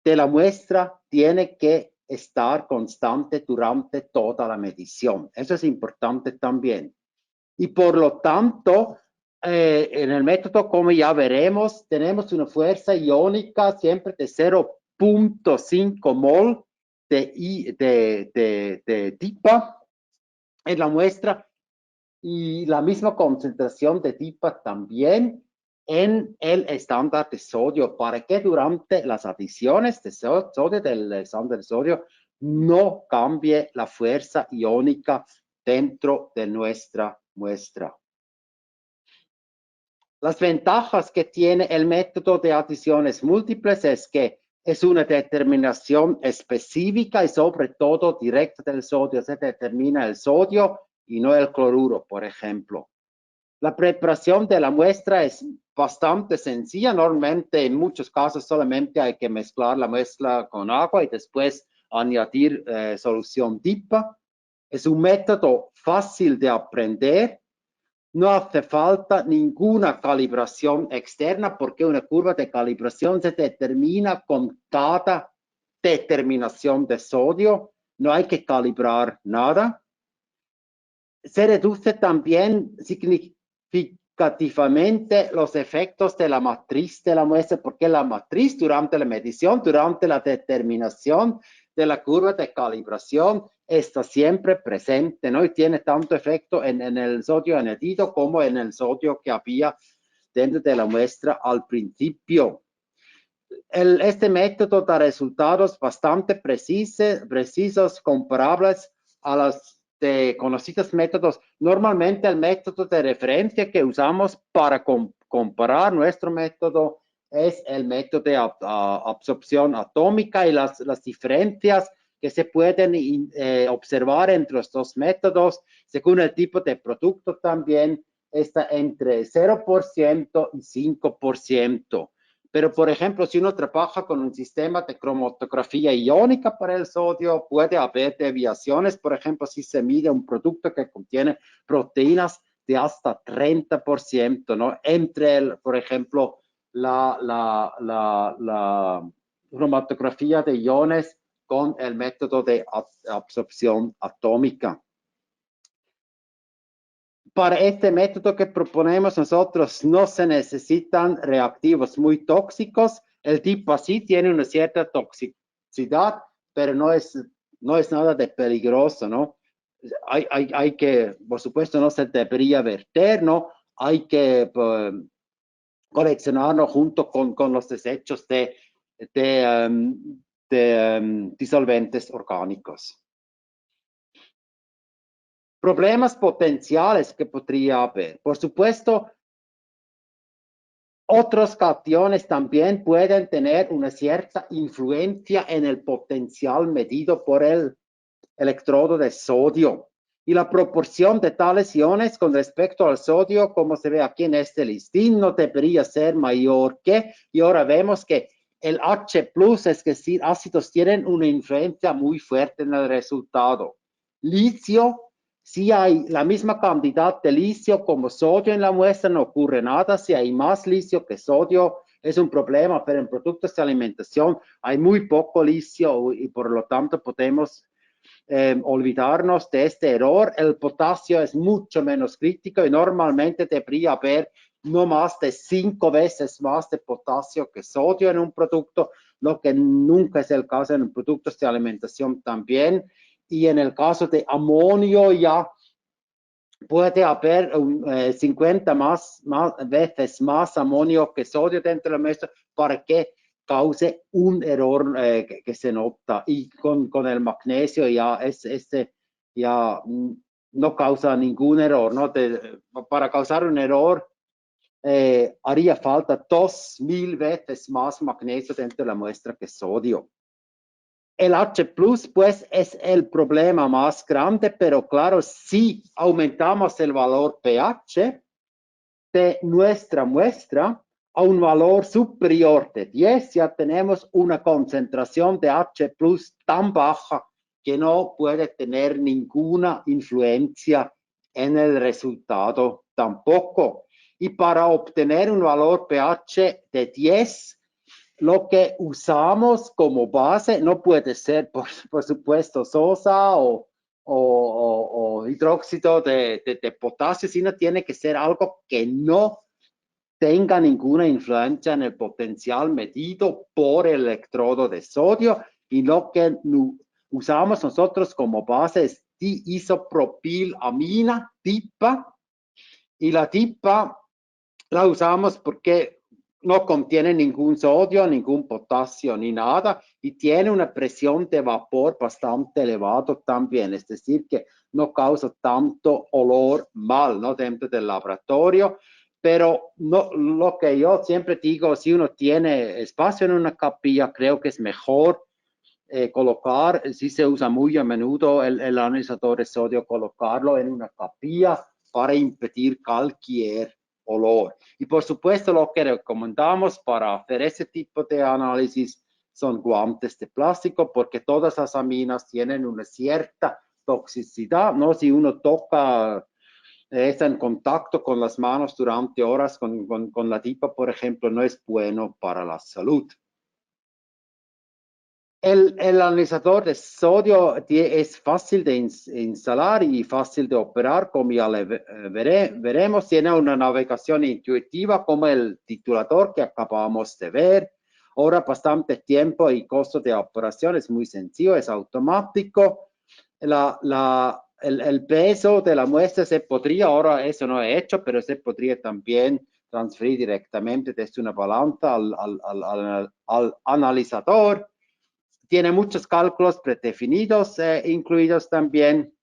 de la muestra tiene que estar constante durante toda la medición. Eso es importante también. Y por lo tanto, en el método, como ya veremos, tenemos una fuerza iónica siempre de 0.5 mol de DIPA en la muestra y la misma concentración de DIPA también en el estándar de sodio, para que durante las adiciones de sodio del estándar de sodio no cambie la fuerza iónica dentro de nuestra muestra. Las ventajas que tiene el método de adiciones múltiples es que es una determinación específica y sobre todo directa del sodio. Se determina el sodio y no el cloruro, por ejemplo. La preparación de la muestra es bastante sencilla. Normalmente, en muchos casos, solamente hay que mezclar la muestra con agua y después añadir solución DIPA. Es un método fácil de aprender. No hace falta ninguna calibración externa porque una curva de calibración se determina con cada determinación de sodio. No hay que calibrar nada. Se reduce también significativamente los efectos de la matriz de la muestra porque la matriz durante la medición, durante la determinación de la curva de calibración está siempre presente, ¿no? Y tiene tanto efecto en el sodio añadido como en el sodio que había dentro de la muestra al principio. Este método da resultados bastante precisos, comparables a los de conocidos métodos. Normalmente el método de referencia que usamos para comparar nuestro método es el método de absorción atómica y las diferencias que se pueden observar entre los dos métodos, según el tipo de producto también, está entre 0% y 5%. Pero, por ejemplo, si uno trabaja con un sistema de cromatografía iónica para el sodio, puede haber desviaciones. Por ejemplo, si se mide un producto que contiene proteínas de hasta 30%, ¿no? Entre, por ejemplo, la cromatografía de iones con el método de absorción atómica. Para este método que proponemos nosotros no se necesitan reactivos muy tóxicos. El tipo así tiene una cierta toxicidad, pero no es nada de peligroso, ¿no? Hay que, por supuesto, no se debería verter, ¿no? Hay que coleccionarlo junto con los desechos de disolventes orgánicos. Problemas potenciales que podría haber. Por supuesto, otros cationes también pueden tener una cierta influencia en el potencial medido por el electrodo de sodio. Y la proporción de tales iones con respecto al sodio, como se ve aquí en este listín, no debería ser mayor que, y ahora vemos que el H+, es decir, ácidos tienen una influencia muy fuerte en el resultado. Licio, si hay la misma cantidad de licio como sodio en la muestra, no ocurre nada. Si hay más licio que sodio, es un problema, pero en productos de alimentación hay muy poco licio y por lo tanto podemos olvidarnos de este error. El potasio es mucho menos crítico y normalmente debería haber no más de 5 veces más de potasio que sodio en un producto, lo que nunca es el caso en productos de alimentación también. Y en el caso de amonio ya puede haber 50 veces más amonio que sodio dentro de la muestra para que cause un error que se nota. Y con el magnesio ya ya no causa ningún error, ¿no? Para causar un error haría falta 2000 veces más magnesio dentro de la muestra que sodio. El H+, pues, es el problema más grande, pero claro, si aumentamos el valor pH de nuestra muestra a un valor superior de 10, ya tenemos una concentración de H+ tan baja que no puede tener ninguna influencia en el resultado tampoco. Y para obtener un valor pH de 10, lo que usamos como base no puede ser, por supuesto, sosa o hidróxido de potasio, sino tiene que ser algo que no tenga ninguna influencia en el potencial medido por el electrodo de sodio, y lo que usamos nosotros como base es diisopropilamina, DIPA, y la DIPA la usamos porque no contiene ningún sodio, ningún potasio ni nada, y tiene una presión de vapor bastante elevado también, es decir, que no causa tanto olor mal, ¿no?, dentro del laboratorio. Pero no, lo que yo siempre digo, si uno tiene espacio en una capilla, creo que es mejor colocar, si se usa muy a menudo el analizador de sodio, colocarlo en una capilla para impedir cualquier olor. Y por supuesto, lo que recomendamos para hacer ese tipo de análisis son guantes de plástico, porque todas las aminas tienen una cierta toxicidad, ¿no? Si uno toca, está en contacto con las manos durante horas con la DIPA, por ejemplo, no es bueno para la salud. El analizador de sodio es fácil de instalar y fácil de operar, como ya veremos. Tiene una navegación intuitiva como el titulador que acabamos de ver. Ahora bastante tiempo y costo de operación, es muy sencillo, es automático. El peso de la muestra se podría, ahora eso no he hecho, pero se podría también transferir directamente desde una balanza al analizador. Tiene muchos cálculos predefinidos incluidos también.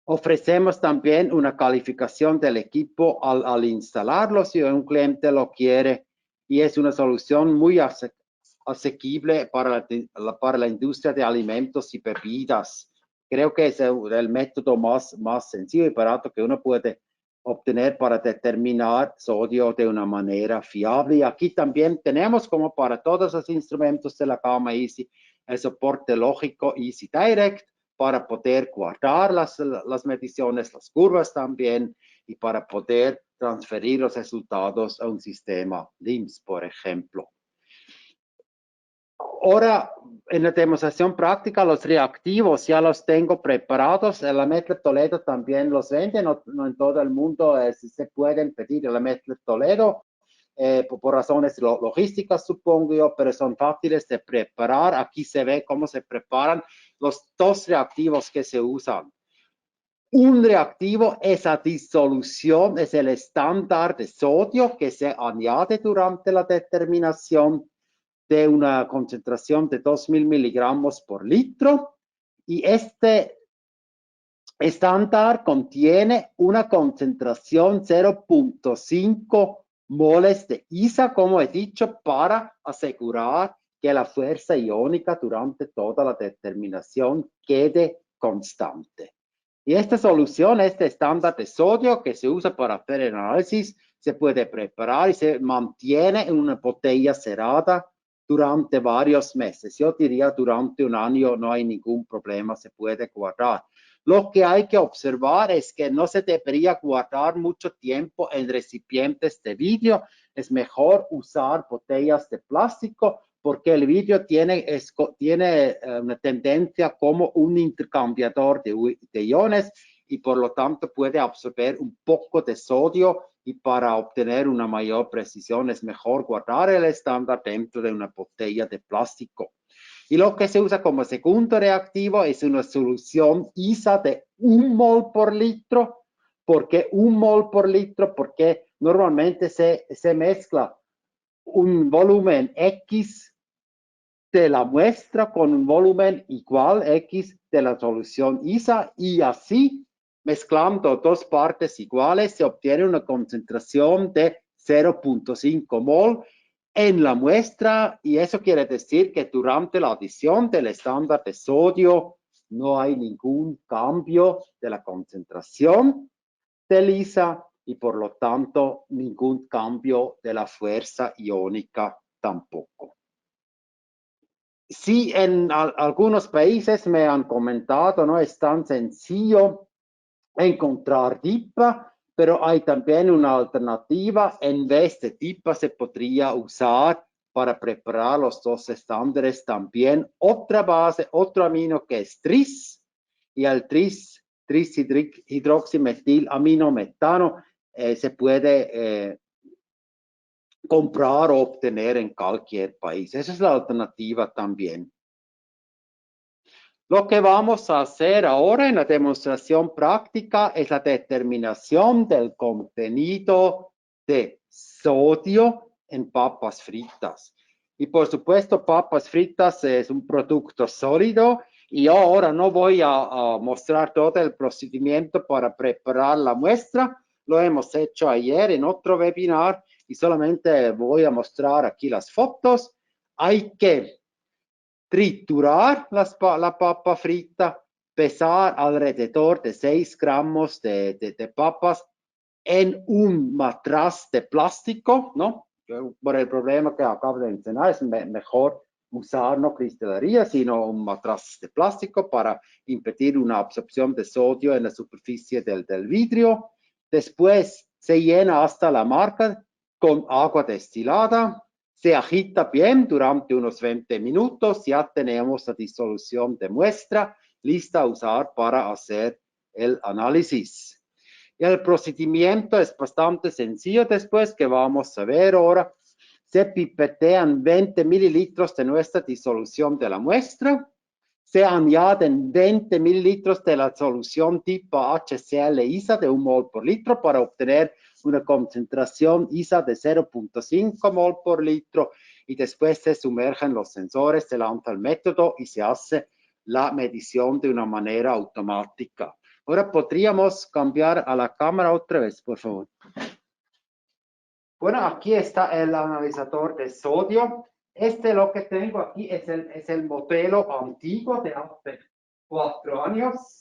Ofrecemos también una calificación del equipo al instalarlo si un cliente lo quiere, y es una solución muy asequible para la industria de alimentos y bebidas. Creo que es el método más sencillo y barato que uno puede obtener para determinar sodio de una manera fiable. Y aquí también tenemos, como para todos los instrumentos de la gama Easy, el soporte lógico Easy Direct para poder guardar las mediciones, las curvas también, y para poder transferir los resultados a un sistema LIMS, por ejemplo. Ahora, en la demostración práctica, los reactivos ya los tengo preparados. La Mettler Toledo también los vende, no en todo el mundo se pueden pedir la Mettler Toledo, por razones logísticas, supongo yo, pero son fáciles de preparar. Aquí se ve cómo se preparan los dos reactivos que se usan. Un reactivo es la disolución, es el estándar de sodio que se añade durante la determinación de una concentración de 2.000 miligramos por litro, y este estándar contiene una concentración 0.5 moles de ISA, como he dicho, para asegurar que la fuerza iónica durante toda la determinación quede constante. Y esta solución, este estándar de sodio que se usa para hacer el análisis, se puede preparar y se mantiene en una botella cerrada durante varios meses. Yo diría durante un año no hay ningún problema, se puede guardar. Lo que hay que observar es que no se debería guardar mucho tiempo en recipientes de vidrio. Es mejor usar botellas de plástico, porque el vidrio tiene una tendencia como un intercambiador de iones, y por lo tanto puede absorber un poco de sodio, y para obtener una mayor precisión es mejor guardar el estándar dentro de una botella de plástico. Y lo que se usa como segundo reactivo es una solución ISA de 1 mol por litro. ¿Por qué 1 mol por litro? Porque normalmente se mezcla un volumen X de la muestra con un volumen igual X de la solución ISA, y así, mezclando dos partes iguales, se obtiene una concentración de 0.5 mol en la muestra, y eso quiere decir que durante la adición del estándar de sodio no hay ningún cambio de la concentración del ISA, y por lo tanto ningún cambio de la fuerza iónica tampoco. Sí, en algunos países me han comentado, no es tan sencillo encontrar DIPA, pero hay también una alternativa. En vez de DIPA se podría usar para preparar los dos estándares también. Otra base, otro amino que es tris, y el tris-hidroximetilaminometano se puede comprar o obtener en cualquier país. Esa es la alternativa también. Lo que vamos a hacer ahora en la demostración práctica es la determinación del contenido de sodio en papas fritas. Y por supuesto, papas fritas es un producto sólido y ahora no voy a mostrar todo el procedimiento para preparar la muestra. Lo hemos hecho ayer en otro webinar y solamente voy a mostrar aquí las fotos. Hay que triturar la papa frita, pesar alrededor de 6 gramos de papas en un matraz de plástico, ¿no? Por el problema que acabo de mencionar, es mejor usar no cristalería, sino un matraz de plástico para impedir una absorción de sodio en la superficie del vidrio. Después se llena hasta la marca con agua destilada, se agita bien durante unos 20 minutos, ya tenemos la disolución de muestra lista a usar para hacer el análisis. Y el procedimiento es bastante sencillo después que vamos a ver ahora. Se pipetean 20 mililitros de nuestra disolución de la muestra. Se añaden 20 mililitros de la solución tipo HCl ISA de 1 mol por litro para obtener una concentración ISA de 0.5 mol por litro y después se sumergen los sensores, se lanza el método y se hace la medición de una manera automática. Ahora podríamos cambiar a la cámara otra vez, por favor. Bueno, aquí está el analizador de sodio. Lo que tengo aquí es el modelo antiguo de hace 4 años.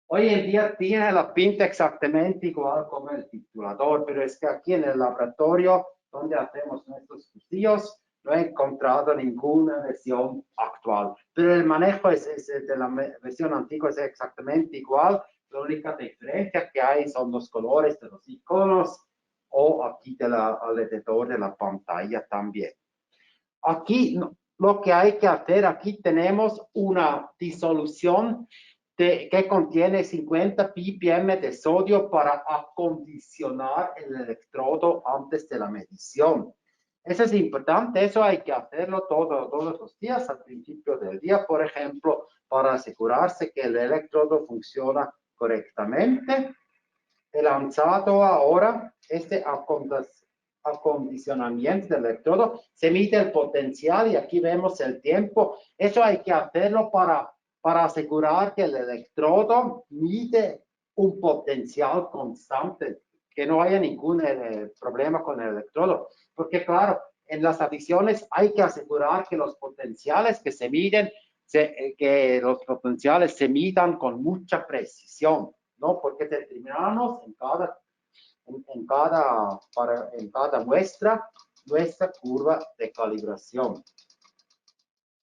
Hoy en día tiene la pinta exactamente igual como el titulador, pero es que aquí en el laboratorio donde hacemos nuestros estudios no he encontrado ninguna versión actual. Pero el manejo de la versión antigua es exactamente igual. La única diferencia que hay son los colores de los iconos o aquí alrededor de la pantalla también. Aquí lo que hay que hacer, aquí tenemos una disolución que contiene 50 ppm de sodio para acondicionar el electrodo antes de la medición. Eso es importante, eso hay que hacerlo todos los días, al principio del día, por ejemplo, para asegurarse que el electrodo funciona correctamente. El lanzado ahora, acondicionamiento del electrodo, se mide el potencial y aquí vemos el tiempo. Eso hay que hacerlo para asegurar que el electrodo mide un potencial constante, que no haya ningún problema con el electrodo. Porque claro, en las adiciones hay que asegurar que los potenciales que se miden, que los potenciales se midan con mucha precisión, ¿no? Porque determinamos en cada muestra nuestra curva de calibración.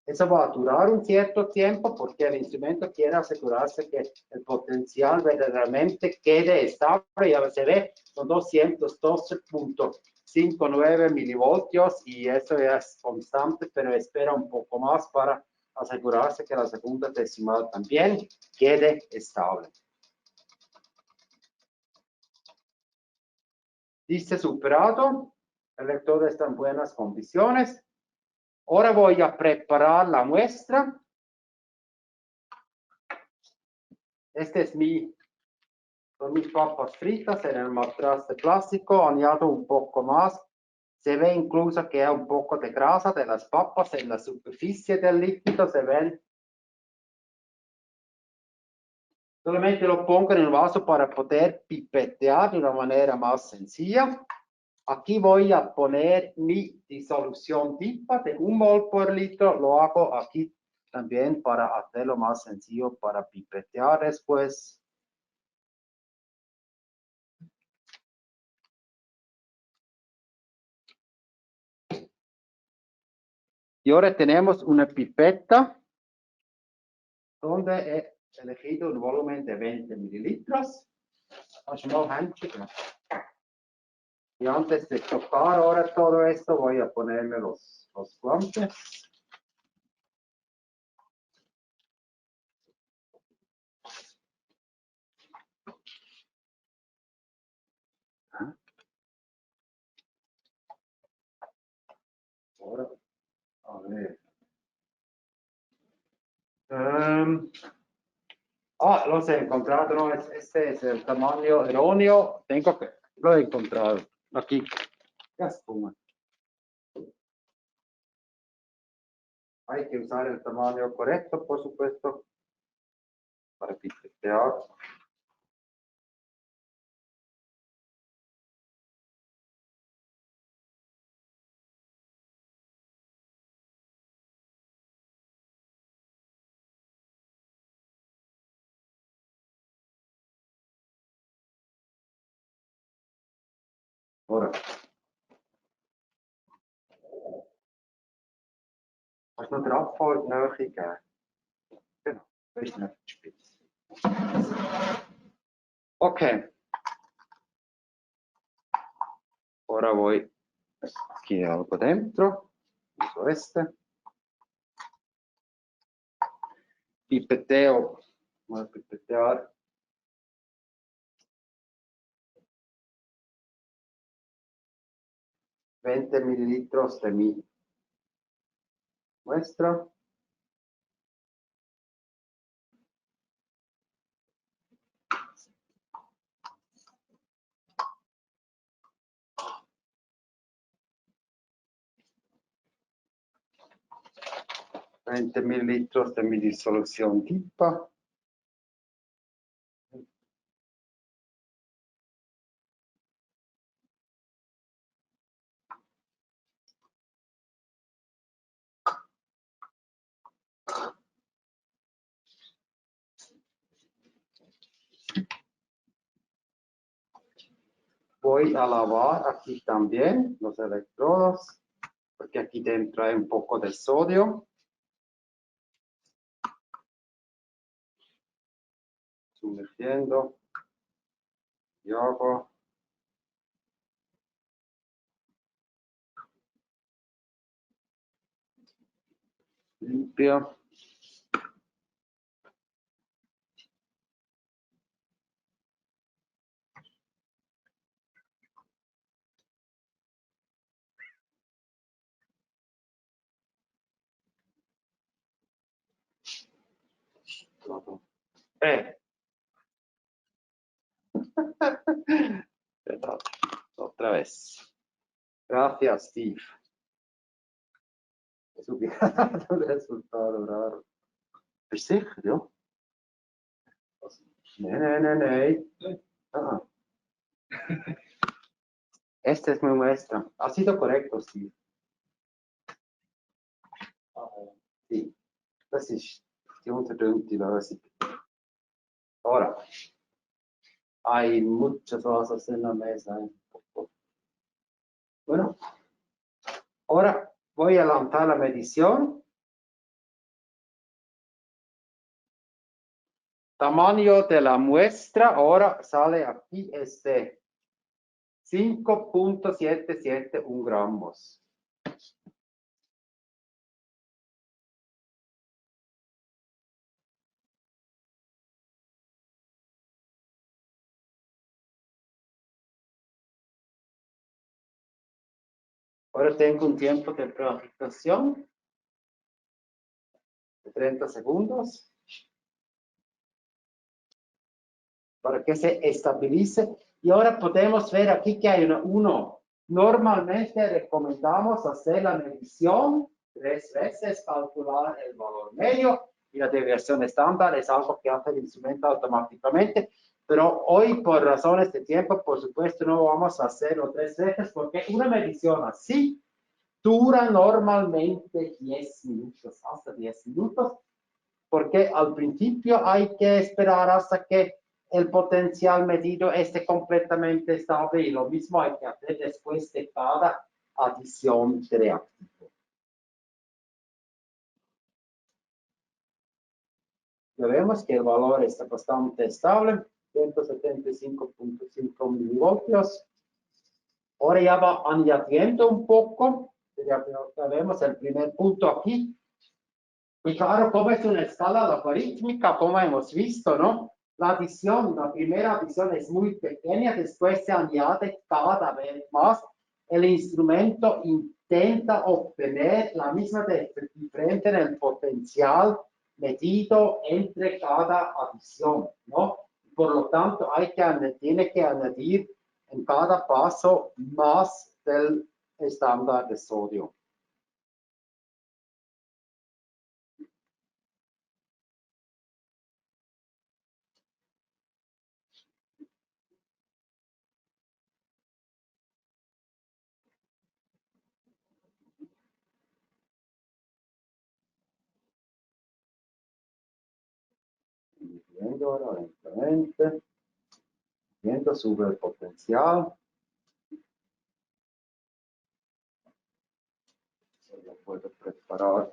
Eso va a durar un cierto tiempo porque el instrumento quiere asegurarse que el potencial verdaderamente quede estable. Ya se ve, son 212.59 milivoltios y eso ya es constante, pero espera un poco más para asegurarse que la segunda decimal también quede estable. Dice superado, el electrodo está en buenas condiciones. Ahora voy a preparar la muestra. Son mis papas fritas en el matraz de plástico. Añado un poco más. Se ve incluso que hay un poco de grasa de las papas en la superficie del líquido. Se ven. Solamente lo pongo en el vaso para poder pipetear de una manera más sencilla. Aquí voy a poner mi disolución TIPA de 1 mol por litro. Lo hago aquí también para hacerlo más sencillo para pipetear después. Y ahora tenemos una pipeta donde he elegido un volumen de 20 mililitros. Y antes de tocar ahora todo esto, voy a ponerme los guantes. Ahora, a ver. Los he encontrado, no, este es el tamaño erróneo. Lo he encontrado aquí. Ya espuma. Hay que usar el tamaño correcto, por supuesto, para pipetear. Ahora. Als het eraf valt, nodig ik genau, ist nicht spitz. Ok. Ahora voy aquí algo dentro. Uso este. Pipeteo. Voy a pipetear. $20 mililitros de mi muestra. $20 mililitros de mi disolución DIPA. Voy a lavar aquí también los electrodos, porque aquí dentro hay un poco de sodio. Sumergiendo y agua. Limpia. Perdón. Otra vez. Gracias, Steve. Es un resultado raro. ¿Es sicher, ja? Nee. Ah. Este es mi muestra. Ha sido correcto, Steve. Sí. Das ist die unterdrückte Lösung. Ahora, hay muchas cosas en la mesa. Bueno, ahora voy a lanzar la medición. Tamaño de la muestra ahora sale aquí 5.771 gramos. Ahora tengo un tiempo de purificación de 30 segundos para que se estabilice. Y ahora podemos ver aquí que hay uno. Normalmente recomendamos hacer la medición 3 veces, calcular el valor medio y la deviación estándar es algo que hace el instrumento automáticamente. Pero hoy, por razones de tiempo, por supuesto, no vamos a hacerlo 3 veces porque una medición así dura normalmente 10 minutos, hasta 10 minutos, porque al principio hay que esperar hasta que el potencial medido esté completamente estable y lo mismo hay que hacer después de cada adición de reactivo. Ya vemos que el valor está bastante estable, 175.5 milivoltios. Ahora ya va añadiendo un poco, ya vemos el primer punto aquí. Y claro, como es una escala logarítmica, como hemos visto, ¿no? La adición, la primera adición es muy pequeña, después se añade cada vez más. El instrumento intenta obtener la misma diferencia en el potencial medido entre cada adición, ¿no? Por lo tanto, tiene que añadir en cada paso más del estándar de sodio. Viendo ahora lentamente, viendo sobre el potencial, se lo puedo preparar.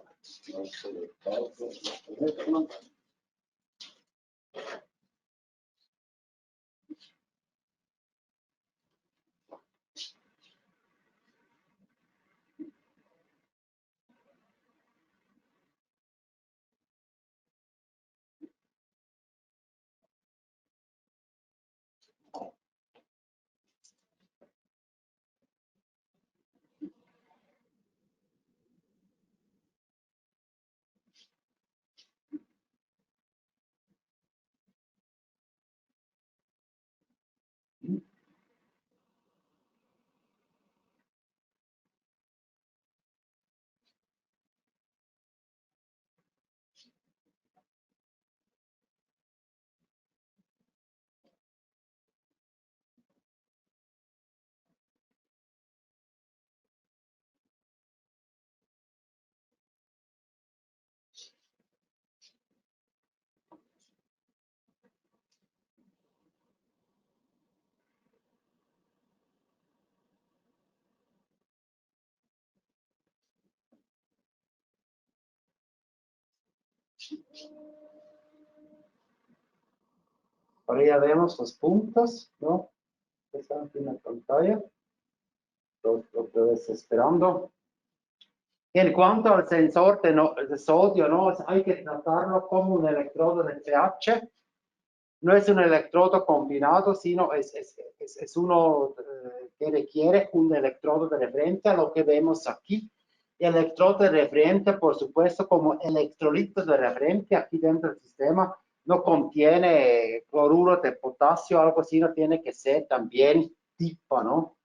Ahora ya vemos los puntos, ¿no? Que están aquí en la pantalla. Otra vez esperando. En cuanto al sensor de sodio, ¿no? Hay que tratarlo como un electrodo de pH. No es un electrodo combinado, sino es uno que requiere un electrodo de referencia, lo que vemos aquí. El electrodo de referencia, por supuesto, como electrolito de referencia aquí dentro del sistema, no contiene cloruro de potasio o algo así, no tiene que ser también tipo, ¿no?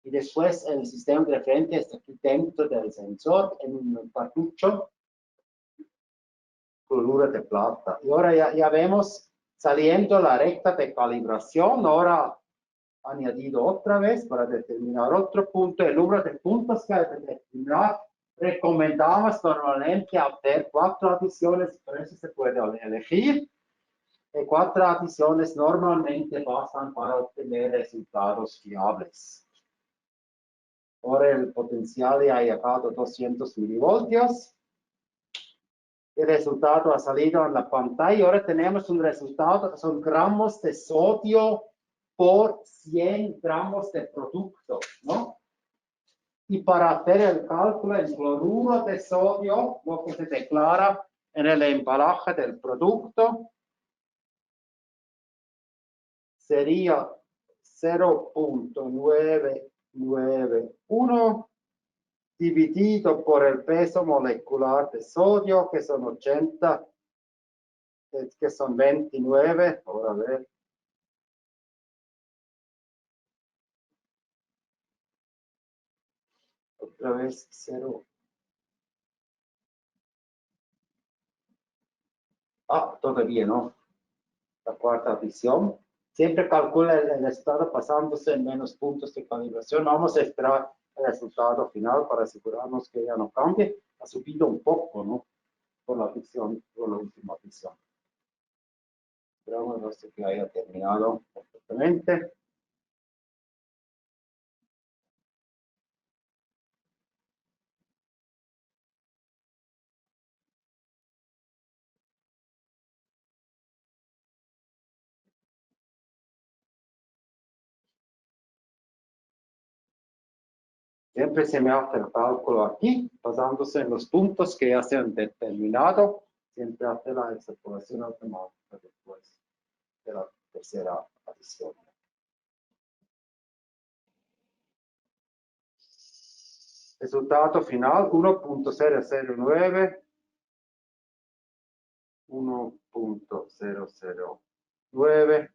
Y después el sistema de referencia está aquí dentro del sensor, en un cartucho, cloruro de plata. Y ahora ya vemos saliendo la recta de calibración, ahora añadido otra vez para determinar otro punto, el número de puntos que hay que determinar. Recomendamos normalmente hacer 4 adiciones, por eso se puede elegir. 4 adiciones normalmente bastan para obtener resultados fiables. Ahora el potencial ya ha llegado a 200 milivoltios. El resultado ha salido en la pantalla. Ahora tenemos un resultado, son gramos de sodio por 100 gramos de producto, ¿no? Y para hacer el cálculo en cloruro de sodio, lo que se declara en el embalaje del producto sería 0.991 dividido por el peso molecular de sodio, que son 80, que son 29, ahora a ver, otra vez 0. Todavía no. La cuarta adición. Siempre calcula el resultado pasándose en menos puntos de calibración. Vamos a esperar el resultado final para asegurarnos que ya no cambie. Ha subido un poco, ¿no? Por la adición, por la última adición. Esperamos que haya terminado perfectamente. Siempre se me hace el cálculo aquí, basándose en los puntos que ya se han determinado. Siempre hace la extrapolación automática después de la tercera adición. Resultado final 1.009. 1.009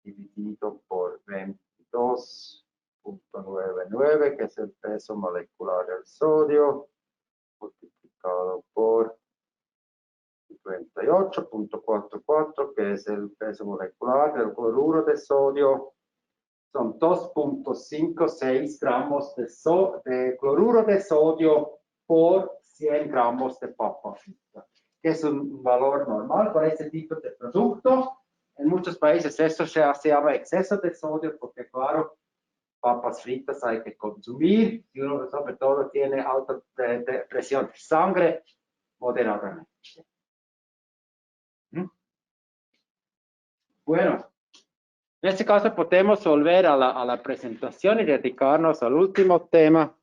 dividido por 22.99, que es el peso molecular del sodio, multiplicado por 58.44, que es el peso molecular del cloruro de sodio. Son 2.56 gramos de cloruro de sodio por 100 gramos de papa frita, que es un valor normal para este tipo de producto. En muchos países eso se llama exceso de sodio, porque claro, papas fritas hay que consumir y uno sobre todo tiene alta presión de sangre moderadamente. Bueno, en este caso podemos volver a la presentación y dedicarnos al último tema.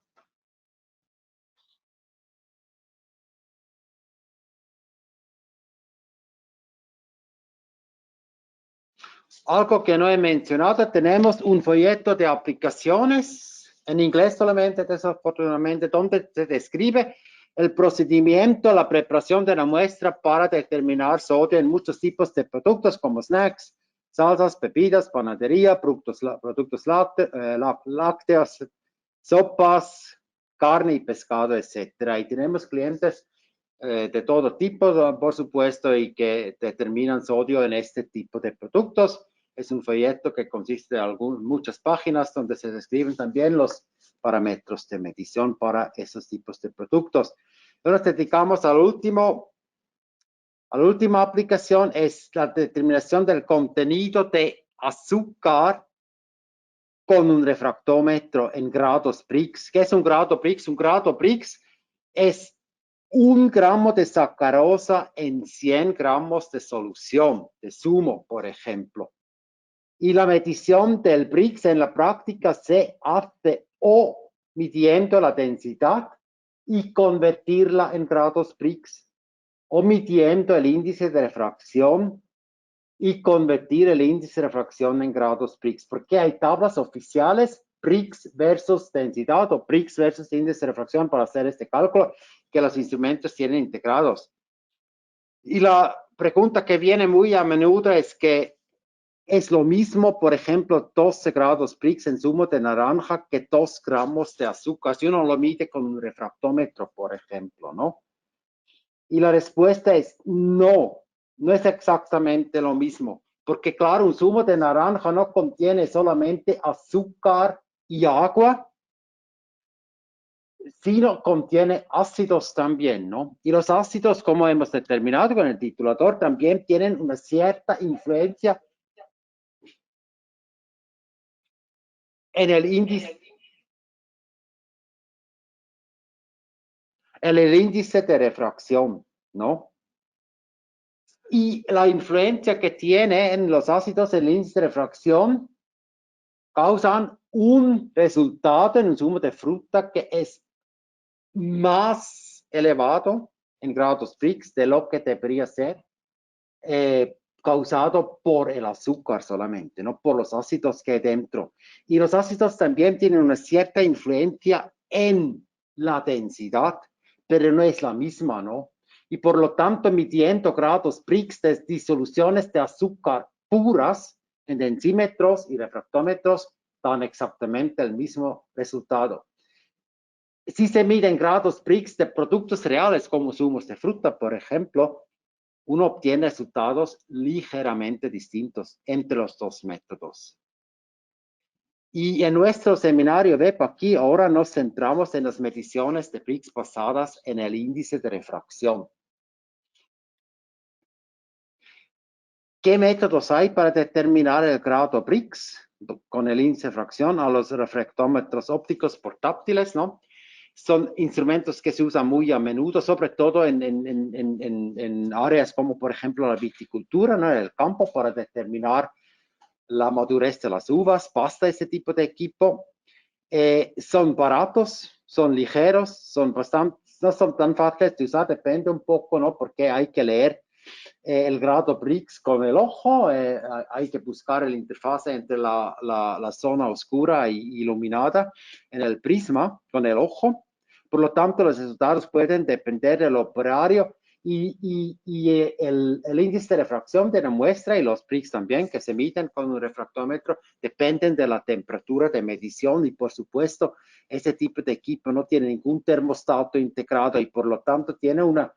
Algo que no he mencionado, tenemos un folleto de aplicaciones, en inglés solamente desafortunadamente, donde se describe el procedimiento, la preparación de la muestra para determinar sodio en muchos tipos de productos como snacks, salsas, bebidas, panadería, productos lácteos, sopas, carne y pescado, etc. Y tenemos clientes de todo tipo, por supuesto, y que determinan sodio en este tipo de productos. Es un folleto que consiste de muchas páginas donde se describen también los parámetros de medición para esos tipos de productos. Nos dedicamos a la última aplicación, es la determinación del contenido de azúcar con un refractómetro en grados Brix. ¿Qué es un grado Brix? Un grado Brix es 1 gramo de sacarosa en 100 gramos de solución, de zumo, por ejemplo. Y la medición del Brix en la práctica se hace o midiendo la densidad y convertirla en grados Brix, o midiendo el índice de refracción y convertir el índice de refracción en grados Brix, porque hay tablas oficiales, Brix versus densidad o Brix versus índice de refracción para hacer este cálculo que los instrumentos tienen integrados. Y la pregunta que viene muy a menudo es que es lo mismo, por ejemplo, 12 grados Brix en zumo de naranja que 2 gramos de azúcar, si uno lo mide con un refractómetro, por ejemplo, ¿no? Y la respuesta es no, no es exactamente lo mismo, porque claro, un zumo de naranja no contiene solamente azúcar y agua, sino contiene ácidos también, ¿no? Y los ácidos, como hemos determinado con el titulador, también tienen una cierta influencia en el índice de refracción, ¿no? Y la influencia que tiene en los ácidos el índice de refracción causan un resultado en un zumo de fruta que es más elevado en grados Brix de lo que debería ser causado por el azúcar solamente, no por los ácidos que hay dentro. Y los ácidos también tienen una cierta influencia en la densidad, pero no es la misma, ¿no? Y por lo tanto, midiendo grados Brix de disoluciones de azúcar puras en densímetros y refractómetros, dan exactamente el mismo resultado. Si se miden grados Brix de productos reales como zumos de fruta, por ejemplo, uno obtiene resultados ligeramente distintos entre los dos métodos. Y en nuestro seminario de aquí ahora nos centramos en las mediciones de Brix basadas en el índice de refracción. ¿Qué métodos hay para determinar el grado Brix con el índice de refracción a los refractómetros ópticos portátiles, ¿no? Son instrumentos que se usan muy a menudo, sobre todo en áreas como, por ejemplo, la viticultura, ¿no? En el campo, para determinar la madurez de las uvas, basta ese tipo de equipo. Son baratos, son ligeros, son bastante, no son tan fáciles de usar, depende un poco, ¿no? Porque hay que leer el grado Brix con el ojo, hay que buscar el interfaz entre la zona oscura y iluminada en el prisma con el ojo. Por lo tanto, los resultados pueden depender del operario y el índice de refracción de la muestra y los Brix también que se miden con un refractómetro dependen de la temperatura de medición y por supuesto ese tipo de equipo no tiene ningún termostato integrado y por lo tanto tiene una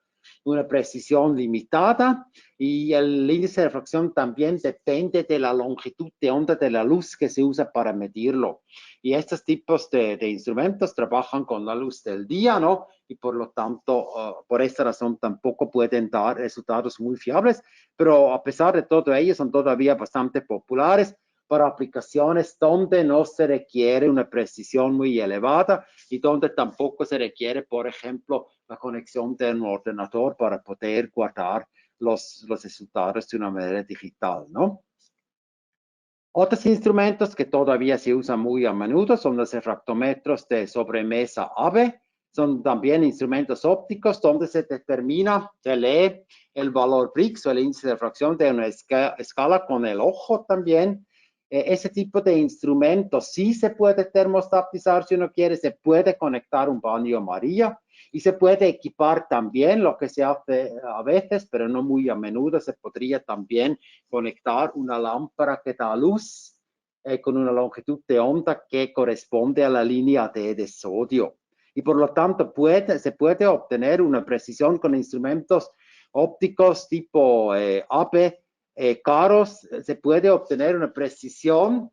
precisión limitada y el índice de refracción también depende de la longitud de onda de la luz que se usa para medirlo. Y estos tipos de instrumentos trabajan con la luz del día, ¿no? Y por lo tanto, por esta razón tampoco pueden dar resultados muy fiables, pero a pesar de todo ello son todavía bastante populares para aplicaciones donde no se requiere una precisión muy elevada y donde tampoco se requiere, por ejemplo, la conexión de un ordenador para poder guardar los resultados de una manera digital, ¿no? Otros instrumentos que todavía se usan muy a menudo son los refractómetros de sobremesa AVE. Son también instrumentos ópticos donde se determina, se lee el valor Brix o el índice de refracción de una escala con el ojo también. Ese tipo de instrumentos sí se puede termostatizar si uno quiere, se puede conectar un baño María y se puede equipar también, lo que se hace a veces, pero no muy a menudo, se podría también conectar una lámpara que da luz con una longitud de onda que corresponde a la línea D de sodio. Y por lo tanto se puede obtener una precisión con instrumentos ópticos tipo AP caros, se puede obtener una precisión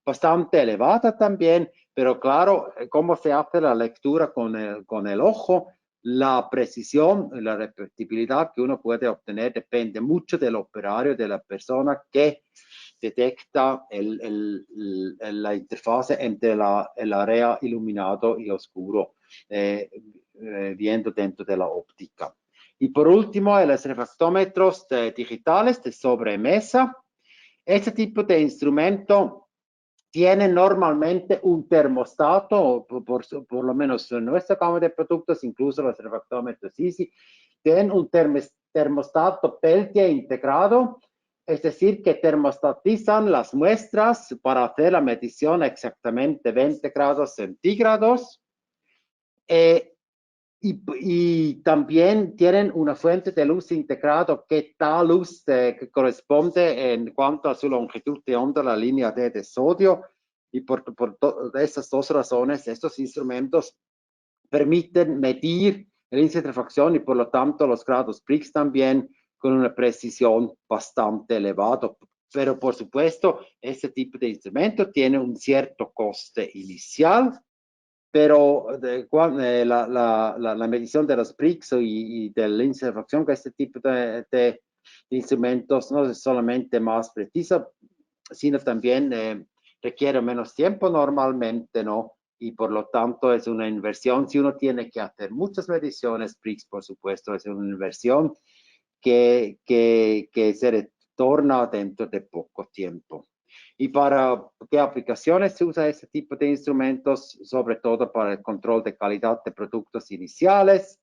bastante elevada también, pero claro, cómo se hace la lectura con el ojo, la precisión, la repetibilidad que uno puede obtener depende mucho del operario, de la persona que detecta la interfaz entre el área iluminado y oscuro, viendo dentro de la óptica. Y por último, los refractómetros digitales de sobremesa. Este tipo de instrumento tiene normalmente un termostato, por lo menos en nuestra gama de productos, incluso los refractómetros Easy, tienen un termostato Peltier integrado, es decir, que termostatizan las muestras para hacer la medición exactamente 20 grados centígrados. Y también tienen una fuente de luz integrado que da luz que corresponde en cuanto a su longitud de onda a la línea D de sodio. Y por esas dos razones, estos instrumentos permiten medir el índice de refracción y por lo tanto los grados Brix también con una precisión bastante elevada. Pero por supuesto, este tipo de instrumento tiene un cierto coste inicial, pero la medición de los Brix y del índice de refracción con este tipo de instrumentos no es solamente más precisa, sino también requiere menos tiempo normalmente, ¿no? Y por lo tanto es una inversión. Si uno tiene que hacer muchas mediciones, Brix, por supuesto, es una inversión que se retorna dentro de poco tiempo. ¿Y para qué aplicaciones se usa este tipo de instrumentos? Sobre todo para el control de calidad de productos iniciales.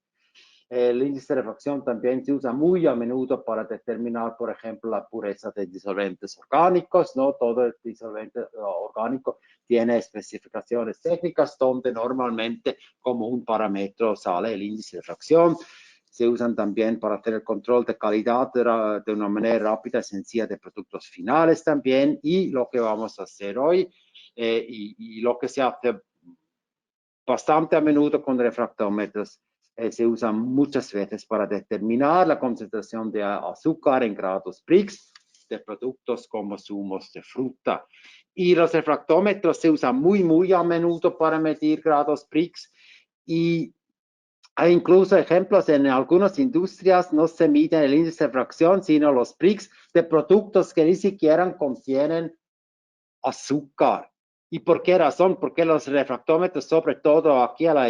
El índice de refracción también se usa muy a menudo para determinar, por ejemplo, la pureza de disolventes orgánicos, ¿no? Todo el disolvente orgánico tiene especificaciones técnicas donde normalmente como un parámetro sale el índice de refracción. Se usan también para hacer el control de calidad de una manera rápida y sencilla de productos finales también. Y lo que vamos a hacer hoy y lo que se hace bastante a menudo con refractómetros se usan muchas veces para determinar la concentración de azúcar en grados Brix de productos como zumos de fruta. Y los refractómetros se usan muy a menudo para medir grados Brix y hay incluso ejemplos en algunas industrias no se mide el índice de refracción, sino los Brix de productos que ni siquiera contienen azúcar. ¿Y por qué razón? Porque los refractómetros, sobre todo aquí a la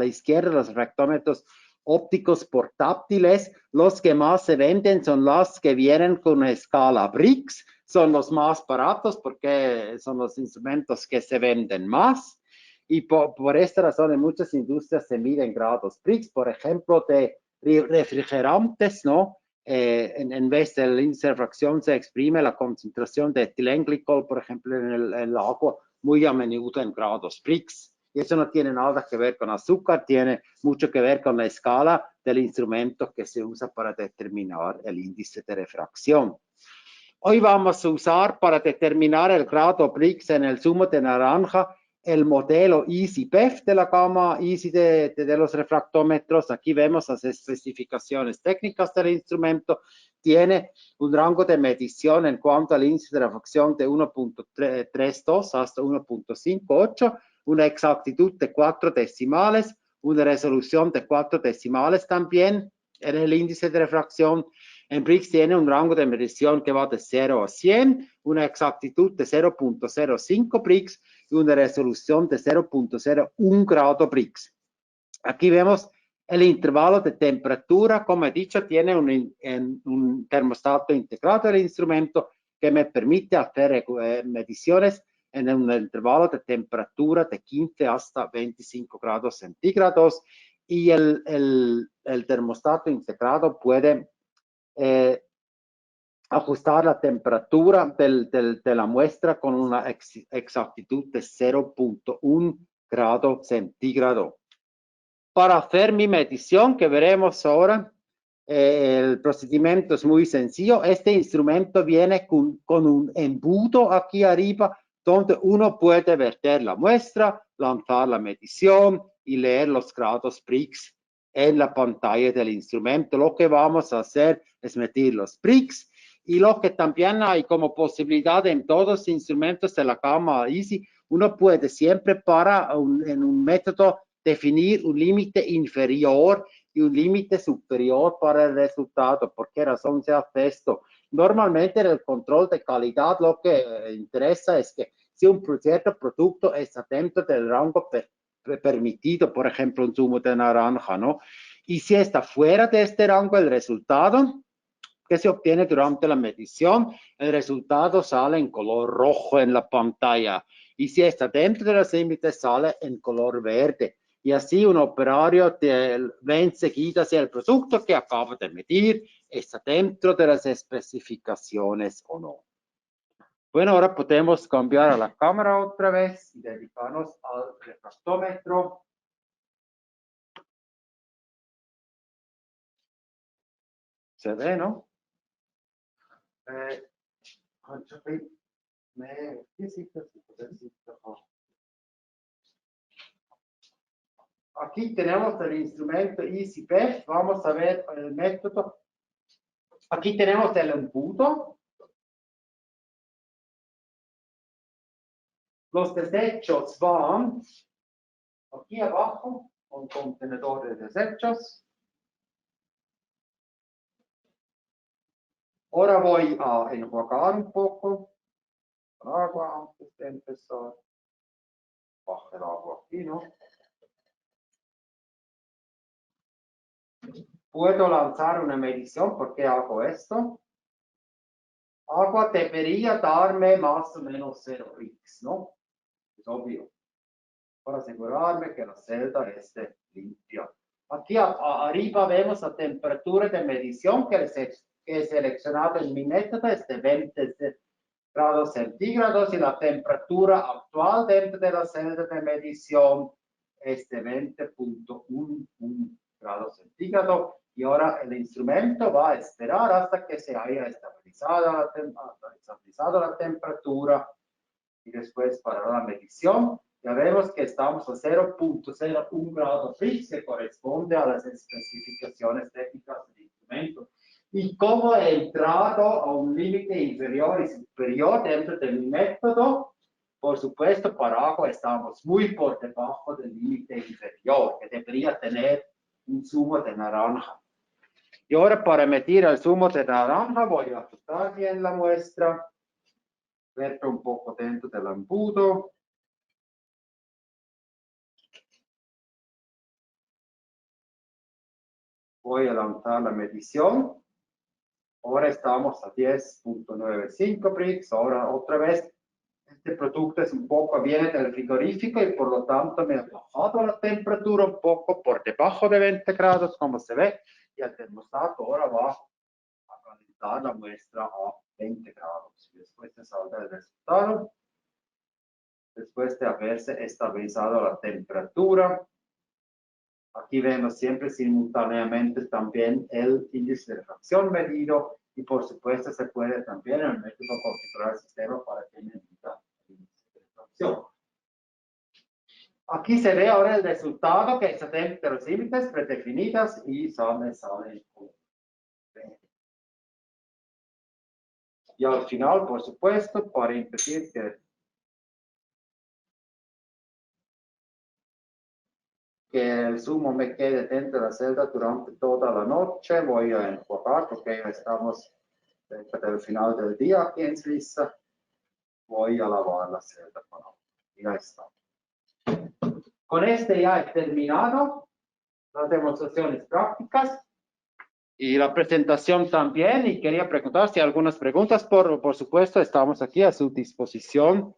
izquierda, los refractómetros ópticos portátiles, los que más se venden son los que vienen con una escala Brix, son los más baratos porque son los instrumentos que se venden más. Y por esta razón en muchas industrias se miden grados Brix, por ejemplo, de refrigerantes, ¿no? En vez del índice de refracción se exprime la concentración de etilenglicol, por ejemplo, en el agua, muy a menudo en grados Brix. Y eso no tiene nada que ver con azúcar, tiene mucho que ver con la escala del instrumento que se usa para determinar el índice de refracción. Hoy vamos a usar para determinar el grado Brix en el zumo de naranja el modelo EasyBEF de la gama Easy de los refractómetros. Aquí vemos las especificaciones técnicas del instrumento. Tiene un rango de medición en cuanto al índice de refracción de 1.32 hasta 1.58, una exactitud de 4 decimales, una resolución de 4 decimales también en el índice de refracción. En Brix tiene un rango de medición que va de 0 a 100, una exactitud de 0.05 Brix y una resolución de 0.01 grado Brix. Aquí vemos el intervalo de temperatura. Como he dicho, tiene un termostato integrado del instrumento que me permite hacer mediciones en un intervalo de temperatura de 15 hasta 25 grados centígrados y el termostato integrado puede ajustar la temperatura de la muestra con una exactitud de 0.1 grado centígrado. Para hacer mi medición, que veremos ahora, el procedimiento es muy sencillo. Este instrumento viene con un embudo aquí arriba, donde uno puede verter la muestra, lanzar la medición y leer los grados Brix en la pantalla del instrumento. Lo que vamos a hacer es medir los Brix y lo que también hay como posibilidad en todos los instrumentos de la gama Easy, uno puede siempre en un método definir un límite inferior y un límite superior para el resultado. ¿Por qué razón se hace esto? Normalmente en el control de calidad lo que interesa es que si un cierto producto está dentro del rango permitido, por ejemplo, un zumo de naranja, ¿no? Y si está fuera de este rango, el resultado que se obtiene durante la medición, el resultado sale en color rojo en la pantalla. Y si está dentro de los límites, sale en color verde. Y así un operario ve enseguida si el producto que acaba de medir está dentro de las especificaciones o no. Bueno, ahora podemos cambiar a la cámara otra vez y dedicarnos al refractómetro. Se ve, ¿no? Aquí tenemos el instrumento EasyBEF. Vamos a ver el método. Aquí tenemos el embudo. Los desechos van aquí abajo, un contenedor de desechos. Ahora voy a enjuagar un poco con agua antes de empezar. Bajo el agua aquí, ¿no? Puedo lanzar una medición. ¿Por qué hago esto? Agua debería darme más o menos 0 Brix, ¿no? Es obvio. Para asegurarme que la celda esté limpia. Aquí arriba vemos la temperatura de medición que he seleccionado en mi método, es de 20 grados centígrados y la temperatura actual dentro de la celda de medición es de 20.1 grados centígrados. Y ahora el instrumento va a esperar hasta que se haya estabilizado la temperatura y después para la medición. Ya vemos que estamos a 0.01 grado Brix, que corresponde a las especificaciones técnicas del instrumento. Y como he entrado a un límite inferior y superior dentro de mi método, por supuesto, para agua estamos muy por debajo del límite inferior, que debería tener un zumo de naranja. Y ahora para medir el zumo de naranja voy a ajustar bien la muestra, verlo un poco dentro del embudo. Voy a lanzar la medición. Ahora estamos a 10.95 Brix. Ahora otra vez, este producto es un poco, viene del frigorífico y por lo tanto me ha bajado la temperatura un poco por debajo de 20 grados, como se ve. Y el termostato ahora va a calentar la muestra a 20 grados. Y después te saldrá el resultado. Después de haberse estabilizado la temperatura. Aquí vemos siempre simultáneamente también el índice de refracción medido y por supuesto se puede también en el método configurar el sistema para que medida el índice de refracción. Aquí se ve ahora el resultado que es de los límites predefinidas y sale. Y al final, por supuesto, para impedir que el zumo me quede dentro de la celda durante toda la noche, voy a enjuagar porque ya estamos cerca del final del día aquí en Suiza. Voy a lavar la celda con agua. Y ya está. Con este ya he terminado las demostraciones prácticas y la presentación también. Y quería preguntar si hay algunas preguntas. Por supuesto, estamos aquí a su disposición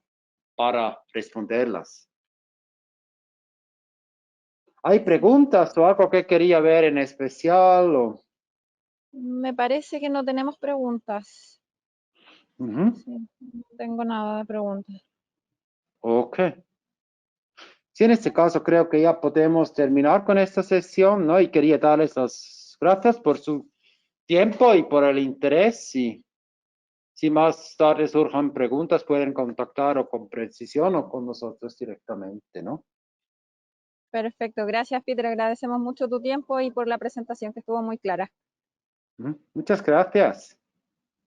para responderlas. ¿Hay preguntas o algo que quería ver en especial? O... Me parece que no tenemos preguntas. Sí, no tengo nada de preguntas. Ok. Sí, en este caso creo que ya podemos terminar con esta sesión, ¿no? Y quería darles las gracias por su tiempo y por el interés. Y si más tarde surjan preguntas, pueden contactar o con precisión o con nosotros directamente, ¿no? Perfecto, gracias Peter, agradecemos mucho tu tiempo y por la presentación que estuvo muy clara. Muchas gracias.